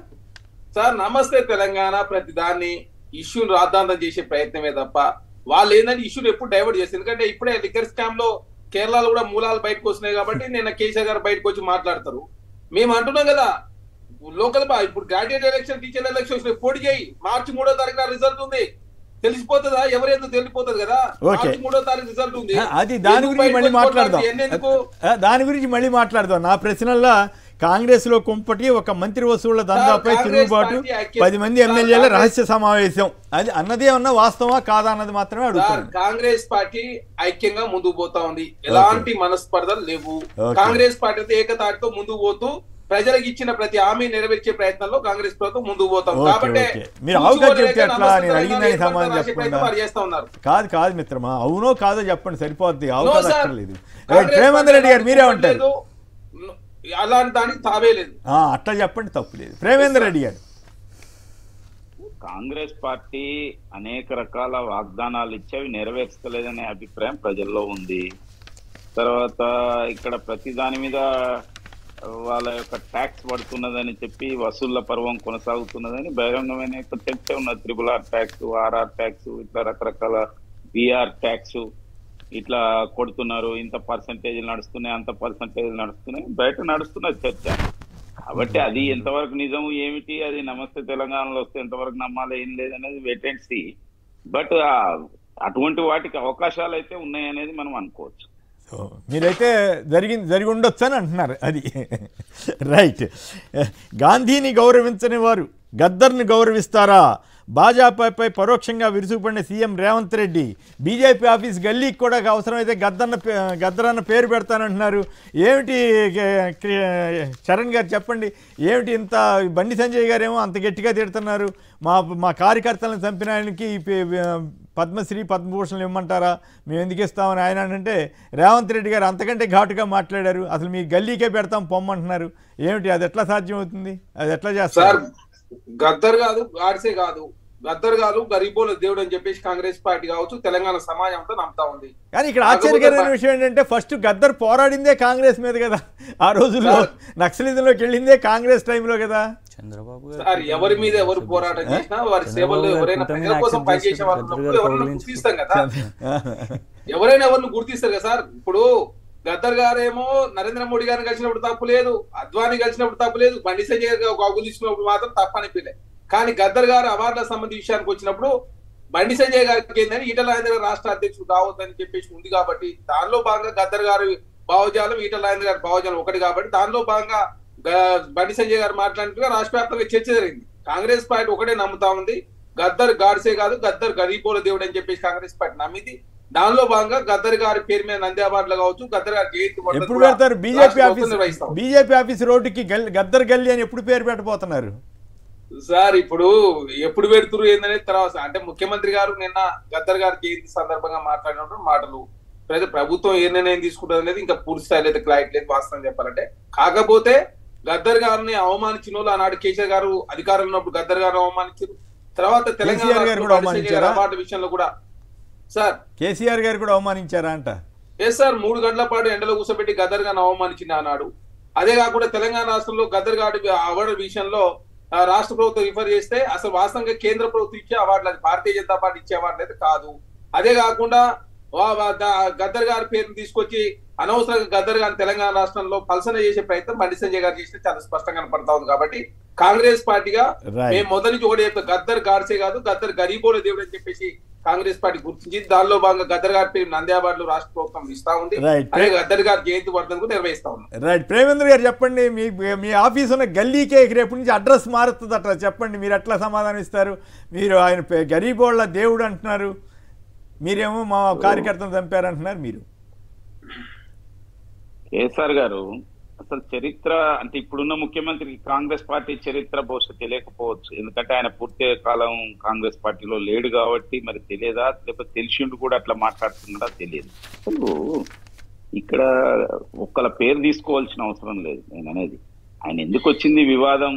సార్ నమస్తే తెలంగాణ ప్రతి దాన్ని ఇష్యూని రాద్ధాంతం చేసే ప్రయత్నమే తప్ప వాళ్ళు ఏంటంటే ఇష్యూని ఎప్పుడు డైవర్ట్ చేస్తారు. ఎందుకంటే ఇప్పుడే లిక్కర్ స్కామ్ లో కేరళలో కూడా మూలాలు బయటకు వస్తున్నాయి కాబట్టి నేను కేసీఆర్ గారు బయటకు వచ్చి మాట్లాడతారు. మేము అంటున్నాం కదా లోకల్ ఇప్పుడు గ్రాడ్యుయేట్ ఎలక్షన్ టీచర్ ఎలక్షన్ పోటీ చేయి, మార్చి 3వ తారీఖున రిజల్ట్ ఉంది, తెలిసిపోతుందా ఎవరేందో తెలిసిపోతుంది కదా. మార్చి 3వ తారీఖు రిజల్ట్ ఉంది. అది దాని గురించి మళ్ళీ మాట్లాడదాం. నా ప్రశ్నల్లో కాంగ్రెస్ లో కుంపటి ఒక మంత్రి వసూళ్ల దందాపై తిరుగుబాటు 10 మంది ఎమ్మెల్యేల రహస్య సమావేశం అది అన్నదే ఉన్న వాస్తవా కాదా అన్నది మాత్రమే అడుగుతాను. కాంగ్రెస్ పార్టీ ఐక్యంగా ముందుకు పోతా ఉంది, ఎలాంటి మనస్పర్ధలు లేవు. కాంగ్రెస్ పార్టీ ఏకతాటితో ముందుకు పోతూ ప్రజలకు ఇచ్చిన ప్రతి హామీ నెరవేర్చే ప్రయత్నంలో కాంగ్రెస్ ప్రభుత్వం ముందుకు పోతాం. కాబట్టి కాదు మిత్రమా, అవునో కాదో చెప్పండి సరిపోద్ది. అవకాశం ప్రేమేందర్ రెడ్డి గారు మీరేమంటారు? అలాంటి దానికి తావే లేదు. అట్లా చెప్పండి, తప్పు లేదు. ప్రేమేందర్ రెడ్డి గారు, కాంగ్రెస్ పార్టీ అనేక రకాల వాగ్దానాలు ఇచ్చేవి నెరవేర్చలేదనే అభిప్రాయం ప్రజల్లో ఉంది. తర్వాత ఇక్కడ ప్రతి దాని మీద వాళ్ళ యొక్క ట్యాక్స్ పడుతున్నదని చెప్పి వసూళ్ల పర్వం కొనసాగుతున్నదని బహిరంగమైన చర్చ ఉన్నది. RRR ట్యాక్స్, RR ట్యాక్స్, ఇట్లా రకరకాల BR ట్యాక్స్ ఇట్లా కొడుతున్నారు, ఇంత పర్సంటేజ్ నడుస్తున్నాయి, అంత పర్సంటేజ్ నడుస్తున్నాయి, బయట నడుస్తున్న చర్చ. కాబట్టి అది ఎంతవరకు నిజం ఏమిటి, అది నమస్తే తెలంగాణలో వస్తే ఎంతవరకు నమ్మాలి ఏం లేదనేది వెయిట్ అండ్ సీ. బట్ అటువంటి వాటికి అవకాశాలు అయితే ఉన్నాయనేది మనం అనుకోవచ్చు. మీరైతే జరిగి ఉండొచ్చు అని అంటున్నారు. అది రైట్. గాంధీని గౌరవించని వారు గద్దర్ని గౌరవిస్తారా? భాజపాపై పరోక్షంగా విరుచుకుపడిన CM Revanth Reddy BJP office గల్లీకి కూడా అవసరమైతే గద్దరన్న పేరు పెడతానంటున్నారు. ఏమిటి చరణ్ గారు చెప్పండి, ఏమిటి ఇంత? బండి సంజయ్ గారేమో అంత గట్టిగా తిడుతున్నారు, మా కార్యకర్తలను చంపిన ఆయనకి పద్మశ్రీ పద్మభూషణలు ఇవ్వమంటారా, మేము ఎందుకు ఇస్తామని ఆయన అంటే రేవంత్ రెడ్డి గారు అంతకంటే ఘాటుగా మాట్లాడారు. అసలు మీ గల్లీకే పెడతాం పొమ్మంటున్నారు. ఏమిటి అది ఎట్లా సాధ్యం అవుతుంది? అది ఎట్లా చేస్తారు? గద్దర్ కాదు, గాడ్సే కాదు, గద్దర్ కాదు, గరీబోల దేవుడు అని చెప్పేసి కాంగ్రెస్ పార్టీ కావచ్చు తెలంగాణ సమాజం అంతా నమ్ముతా ఉంది. కానీ ఇక్కడ ఆశ్చర్యకరమైన విషయం ఏంటంటే ఫస్ట్ గద్దర్ పోరాడిందే కాంగ్రెస్ మీద కదా. ఆ రోజుల్లో నక్సలిజంలోకి వెళ్ళిందే కాంగ్రెస్ టైంలో కదా. చంద్రబాబు సార్ ఎవరి మీద ఎవరు పోరాటం చేసినా వారి సేవలు ఎవరైనా ప్రజల కోసం పనిచేసే వాళ్ళు ఎవరైనా గుర్తిస్తాం కదా. ఎవరైనా ఎవరిని గుర్తిస్తారు కదా సార్. ఇప్పుడు గద్దర్ గారేమో నరేంద్ర మోడీ గారిని కలిసినప్పుడు తప్పు లేదు, అద్వానీ కలిసినప్పుడు తప్పు లేదు, బండి సంజయ్ గారు ఒక అగ్గు తీసుకున్నప్పుడు మాత్రం తప్పు అనిపించలే. కానీ గద్దర్ గారు అవార్డుల సంబంధించిన విషయానికి వచ్చినప్పుడు బండి సంజయ్ గారికి ఏంటంటే ఈటల రాజేంద్ర గారు రాష్ట్ర అధ్యక్షుడు కావద్దని చెప్పేసి ఉంది. కాబట్టి దానిలో భాగంగా గద్దర్ గారు భావజాలం ఈటల రాజేంద్ర గారి భావజాలం ఒకటి. కాబట్టి దానిలో భాగంగా బండి సంజయ్ గారు మాట్లాడినట్టుగా రాష్ట్ర వ్యాప్తంగా చర్చ జరిగింది. కాంగ్రెస్ పార్టీ ఒకటే నమ్ముతా ఉంది, గద్దర్ గాడ్సే కాదు, గద్దర్ గరీబోల దేవుడు అని చెప్పేసి కాంగ్రెస్ పార్టీ నమ్మింది. దానిలో భాగంగా గద్దర్ గారి పేరు మీద నంది అవార్డులు కావచ్చు, గద్దర్ గారి జయంతి ఎప్పుడు పెడతారు? బీజేపీ ఆఫీస్ రోడ్డుకి గద్దర్ గల్లీ అని ఎప్పుడు పేరు పెట్టబోతున్నారు సార్? ఇప్పుడు ఎప్పుడు పెడుతురు ఏందనేది తర్వాత. అంటే ముఖ్యమంత్రి గారు నిన్న గద్దర్ గారి జయంతి సందర్భంగా మాట్లాడినప్పుడు మాటలు ప్రభుత్వం ఏ నిర్ణయం తీసుకుంటుంది అనేది ఇంకా పూర్తి స్థాయిలో అయితే క్లారిటీ లేదు వాస్తవం చెప్పాలంటే. కాకపోతే గద్దర్ గారిని అవమానించిన వాళ్ళు ఆనాడు కేసీఆర్ గారు అధికారంలో ఉన్నప్పుడు గద్దర్ గారిని అవమానించారు. తర్వాత తెలంగాణ అవార్డు విషయంలో కూడా సార్ కేసీఆర్ గారు కూడా అవమానించారా అంట. సార్ 3 గంటల పాటు ఎండలో కూర్చోబెట్టి గద్దర్ గారిని అవమానించింది ఆనాడు. అదే కాకుండా తెలంగాణ రాష్ట్రంలో గద్దర్ గారి అవార్డు విషయంలో రాష్ట్ర ప్రభుత్వం రిఫర్ చేస్తే అసలు వాస్తవంగా కేంద్ర ప్రభుత్వం ఇచ్చే అవార్డులు, అది భారతీయ జనతా పార్టీ ఇచ్చే అవార్డులు అయితే కాదు. అదే కాకుండా గద్దర్ గారి పేరుని తీసుకొచ్చి అనవసరంగా గద్దర్ గారు తెలంగాణ రాష్ట్రంలో పలసన చేసే ప్రయత్నం బండి సంజయ్ గారు చేస్తే చాలా స్పష్టంగా కనపడతా ఉంది. కాబట్టి కాంగ్రెస్ పార్టీగా మేము మొదటి నుంచి ఒకటి చెప్తాం, గద్దర్ గాడ్సే కాదు, గద్దర్ గరీబోల దేవుడు అని చెప్పేసి కాంగ్రెస్ పార్టీ గుర్తించింది. దానిలో భాగంగా గద్దర్ గారి పేరు నంద్యాబాద్ లో రాష్ట్ర ప్రభుత్వం ఇస్తా ఉంది, అదే గద్దర్ గారి జయంతి వర్ధనకు నిర్వహిస్తా ఉంది. రైట్, ప్రేమేంద్ర గారు చెప్పండి, మీ ఆఫీస్ ఉన్న గల్లీకే రేపు నుంచి అడ్రస్ మారుతుంది అట్లా చెప్పండి, మీరు ఎట్లా సమాధానం ఇస్తారు? మీరు ఆయన గరీబోళ్ళ దేవుడు అంటున్నారు, మీరేమో మా కార్యకర్తను చంపారంటున్నారు. మీరు కేసీఆర్ గారు అసలు చరిత్ర అంటే ఇప్పుడున్న ముఖ్యమంత్రికి కాంగ్రెస్ పార్టీ చరిత్ర బహుశా తెలియకపోవచ్చు, ఎందుకంటే ఆయన పూర్తి కాలం కాంగ్రెస్ పార్టీలో లేడు కాబట్టి మరి తెలియదా, లేకపోతే తెలిసిండు కూడా అట్లా మాట్లాడుతున్నాడా తెలియదు. అసలు ఇక్కడ ఒక్కల పేరు తీసుకోవాల్సిన అవసరం లేదు. నేను అనేది ఆయన ఎందుకు వచ్చింది వివాదం,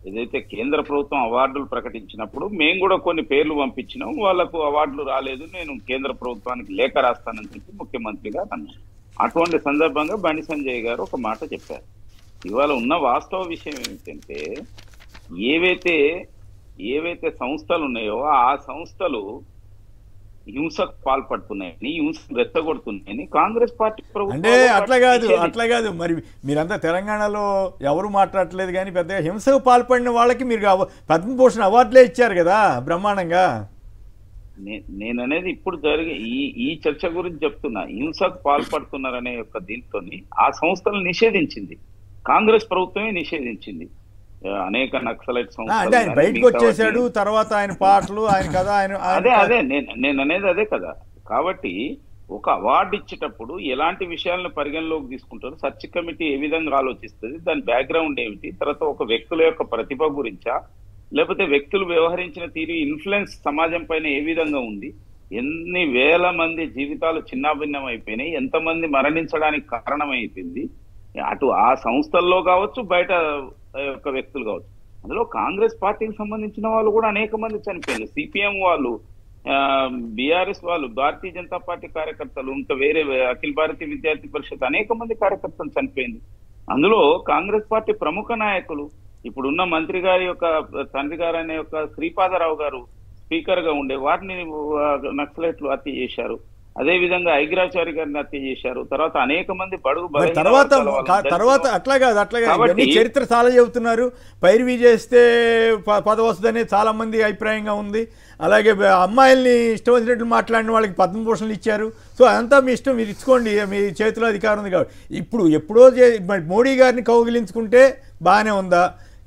ఏదైతే కేంద్ర ప్రభుత్వం అవార్డులు ప్రకటించినప్పుడు మేము కూడా కొన్ని పేర్లు పంపించినాం, వాళ్లకు అవార్డులు రాలేదు, నేను కేంద్ర ప్రభుత్వానికి లేఖ రాస్తానని చెప్పి ముఖ్యమంత్రిగా అన్నాను. అటువంటి సందర్భంగా బండి సంజయ్ గారు ఒక మాట చెప్పారు. ఇవాళ ఉన్న వాస్తవ విషయం ఏమిటంటే ఏవైతే సంస్థలు ఉన్నాయో ఆ సంస్థలు హింసకు పాల్పడుతున్నాయని, హింసకు రెచ్చగొడుతున్నాయని కాంగ్రెస్ పార్టీ ప్రభుత్వం అంటే అట్లా కాదు మరి మీరంతా తెలంగాణలో ఎవరు మాట్లాడట్లేదు కానీ పెద్దగా హింసకు పాల్పడిన వాళ్ళకి మీరు పద్మభూషణ్ అవార్డులే ఇచ్చారు కదా బ్రహ్మాండంగా. నేను అనేది ఇప్పుడు జరిగే ఈ చర్చ గురించి చెప్తున్నా. హింసకు పాల్పడుతున్నారనే యొక్క దీంతో ఆ సంస్థలను నిషేధించింది కాంగ్రెస్ ప్రభుత్వమే, నిషేధించింది. అనేక నక్సలైట్ సంస్థలు బయటకు వచ్చేసాడు, తర్వాత ఆయన పాటలు ఆయన కదా అదే నేను అనేది అదే కదా. కాబట్టి ఒక అవార్డు ఇచ్చేటప్పుడు ఎలాంటి విషయాలను పరిగణలోకి తీసుకుంటారు, సర్చ్ కమిటీ ఏ విధంగా ఆలోచిస్తుంది, దాని బ్యాక్గ్రౌండ్ ఏమిటి, తర్వాత ఒక వ్యక్తుల యొక్క ప్రతిభ గురించా, లేకపోతే వ్యక్తులు వ్యవహరించిన తీరు ఇన్ఫ్లుయెన్స్ సమాజం పైన ఏ విధంగా ఉంది, ఎన్ని వేల మంది జీవితాలు చిన్నాభిన్నం అయిపోయినాయి, ఎంతమంది మరణించడానికి కారణమైపోయింది, అటు ఆ సంస్థల్లో కావచ్చు బయట యొక్క వ్యక్తులు కావచ్చు. అందులో కాంగ్రెస్ పార్టీకి సంబంధించిన వాళ్ళు కూడా అనేక మంది చనిపోయారు. సిపిఎం వాళ్ళు, బీఆర్ఎస్ వాళ్ళు, భారతీయ జనతా పార్టీ కార్యకర్తలు, ఇంకా వేరే అఖిల భారతీయ విద్యార్థి పరిషత్ అనేక మంది కార్యకర్తలు చనిపోయింది. అందులో కాంగ్రెస్ పార్టీ ప్రముఖ నాయకులు, ఇప్పుడున్న మంత్రి గారి యొక్క తండ్రి గారు అనే యొక్క శ్రీపాదరావు గారు స్పీకర్ గా ఉండే, వాటిని నక్సలైట్లు హత్య చేశారు. అదే విధంగా ఐగిరాచారి గారిని హత్య చేశారు. తర్వాత అనేక మంది తర్వాత అట్లా కాదు చరిత్ర చాలా చెబుతున్నారు. పైరువి చేస్తే పదవి వస్తుందనే చాలా మంది అభిప్రాయంగా ఉంది. అలాగే అమ్మాయిల్ని ఇష్టం వచ్చినట్లు మాట్లాడిన వాళ్ళకి పద్మభూషణలు ఇచ్చారు. సో అదంతా మీ ఇష్టం, మీరు ఇచ్చుకోండి, మీ చేతిలో అధికారం ఉంది కాబట్టి. ఇప్పుడు ఎప్పుడో మోడీ గారిని కౌగిలించుకుంటే బాగానే ఉందా,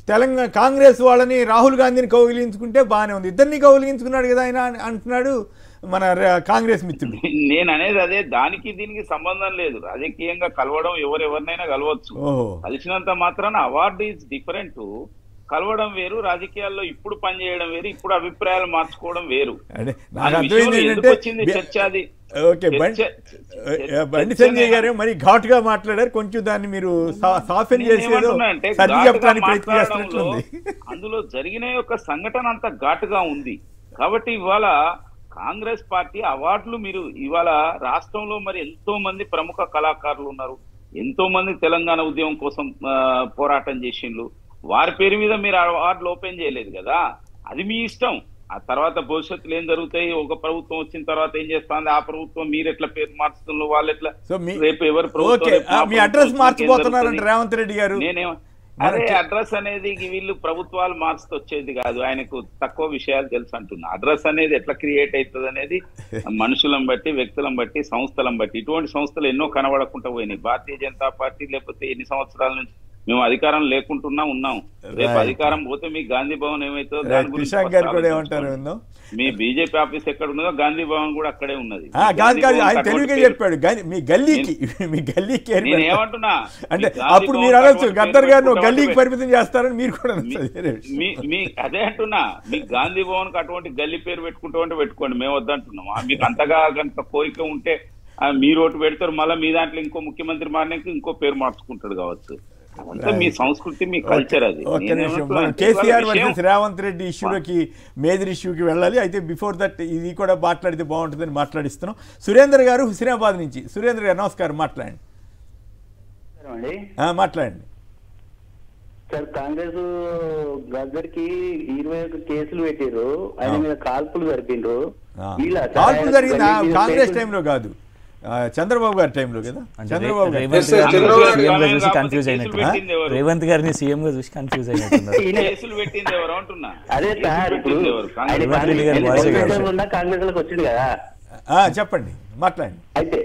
తెలంగాణ కాంగ్రెస్ వాళ్ళని రాహుల్ గాంధీని కౌగిలించుకుంటే బాగానే ఉంది, ఇద్దరిని కౌగిలించుకున్నాడు కదా ఆయన అంటున్నాడు మన కాంగ్రెస్ మిత్రుడు. నేను అనేది అదే, దానికి దీనికి సంబంధం లేదు. రాజకీయంగా కలవడం ఎవరెవరినైనా కలవచ్చు, కలిసినంత మాత్రాన అవార్డు ఈజ్ డిఫరెంట్. కలవడం వేరు, రాజకీయాల్లో ఇప్పుడు పనిచేయడం వేరు, ఇప్పుడు అభిప్రాయాలు మార్చుకోవడం వేరు. వచ్చింది చర్చ అది. ఓకే, బండి సంజయ్ గారు మరి ఘాటుగా మాట్లాడారు, కొంచెం దాన్ని మీరు సాఫెన్ చేసేదో చెప్పడానికి ప్రయత్నిస్తున్నట్లుంది. అందులో జరిగిన యొక్క సంఘటన అంత ఘాటుగా ఉంది. కాబట్టి ఇవాళ కాంగ్రెస్ పార్టీ అవార్డులు, మీరు ఇవాళ రాష్ట్రంలో మరి ఎంతో మంది ప్రముఖ కళాకారులు ఉన్నారు, ఎంతో మంది తెలంగాణ ఉద్యమం కోసం పోరాటం చేసిండ్రు, వారి పేరు మీద మీరు అవార్డులు ఓపెన్ చేయలేదు కదా, అది మీ ఇష్టం. ఆ తర్వాత భవిష్యత్తులో ఏం జరుగుతాయి, ఒక ప్రభుత్వం వచ్చిన తర్వాత ఏం చేస్తుంది, ఆ ప్రభుత్వం మీరు ఎట్లా పేరు మార్చుతున్నారు, వాళ్ళు ఎట్లా, రేపు ఎవరు ప్రభుత్వం అడ్రస్ మార్చిపోతున్నారంటే రేవంత్ రెడ్డి గారు. నేనేమో అదే అడ్రస్ అనేది వీళ్ళు ప్రభుత్వాలు మార్చుతూ వచ్చేది కాదు, ఆయనకు తక్కువ విషయాలు తెలుసు అంటున్నా. అడ్రస్ అనేది ఎట్లా క్రియేట్ అవుతుంది అనేది మనుషులను బట్టి, వ్యక్తులను బట్టి, సంస్థలను బట్టి. ఇటువంటి సంస్థలు ఎన్నో కనబడకుండా పోయినాయి. భారతీయ జనతా పార్టీ లేకపోతే ఎన్ని సంవత్సరాల నుంచి మేము అధికారం లేకుంటున్నా ఉన్నాం, రేపు అధికారం పోతే మీ గాంధీ భవన్ ఏమైతుందో దాని గురించి, మీ బీజేపీ ఆఫీస్ ఎక్కడ ఉన్నదో గాంధీ భవన్ కూడా అక్కడే ఉన్నది. చెప్పాడు మీ గల్లీకి, మీ గల్లీకి నేను ఏమంటున్నా అంటే అప్పుడు మీరు అనొచ్చు గద్దర్ గారిని గల్లీకి పరిమితం చేస్తారని మీరు కూడా మీ అదే అంటున్నా, మీ గాంధీ భవన్ కి అటువంటి గల్లీ పేరు పెట్టుకుంటూ పెట్టుకోండి, మేము వద్దంటున్నాం. మీకు అంతగా కనుక కోరిక ఉంటే మీరు ఓటు పెడతారు, మళ్ళీ మీ దాంట్లో ఇంకో ముఖ్యమంత్రి మారినాక ఇంకో పేరు మార్చుకుంటాడు కావచ్చు. అంతా మీ సంస్కృతి, మీ కల్చర్ అది. కేసీఆర్ వర్సెస్ రేవంత్ రెడ్డి ఇష్యూలోకి, మేజర్ ఇష్యూకి వెళ్ళాలి. అయితే బిఫోర్ దట్ ఇది కూడా మాట్లాడితే బాగుంటుందని మాట్లాడిస్తున్నాం. సురేందర్ గారు హుస్నాబాద్ నుంచి. సురేందర్ గారు నమస్కారం, మాట్లాడండి. మాట్లాడండి సార్. కాంగ్రెస్ గద్దర్ కి 21 కేసులు పెట్టారు, ఆయన మీద కాల్పులు జరిపిండ్రు. కాల్పులు జరిగింది కాంగ్రెస్ టైంలో కాదు, చంద్రబాబు గారి టైంలో కదా, చంద్రబాబు కన్ఫ్యూజ్ అయినట్టు, రేవంత్ గారిని సీఎం గా చూసి కన్ఫ్యూజ్ అయినట్టున్నారు. కేసులు పెట్టింది ఎవరు అంటున్నా? అదే సార్, ఇప్పుడు కాంగ్రెస్ లోకి వచ్చింది కదా. చెప్పండి, మాట్లాడండి. అయితే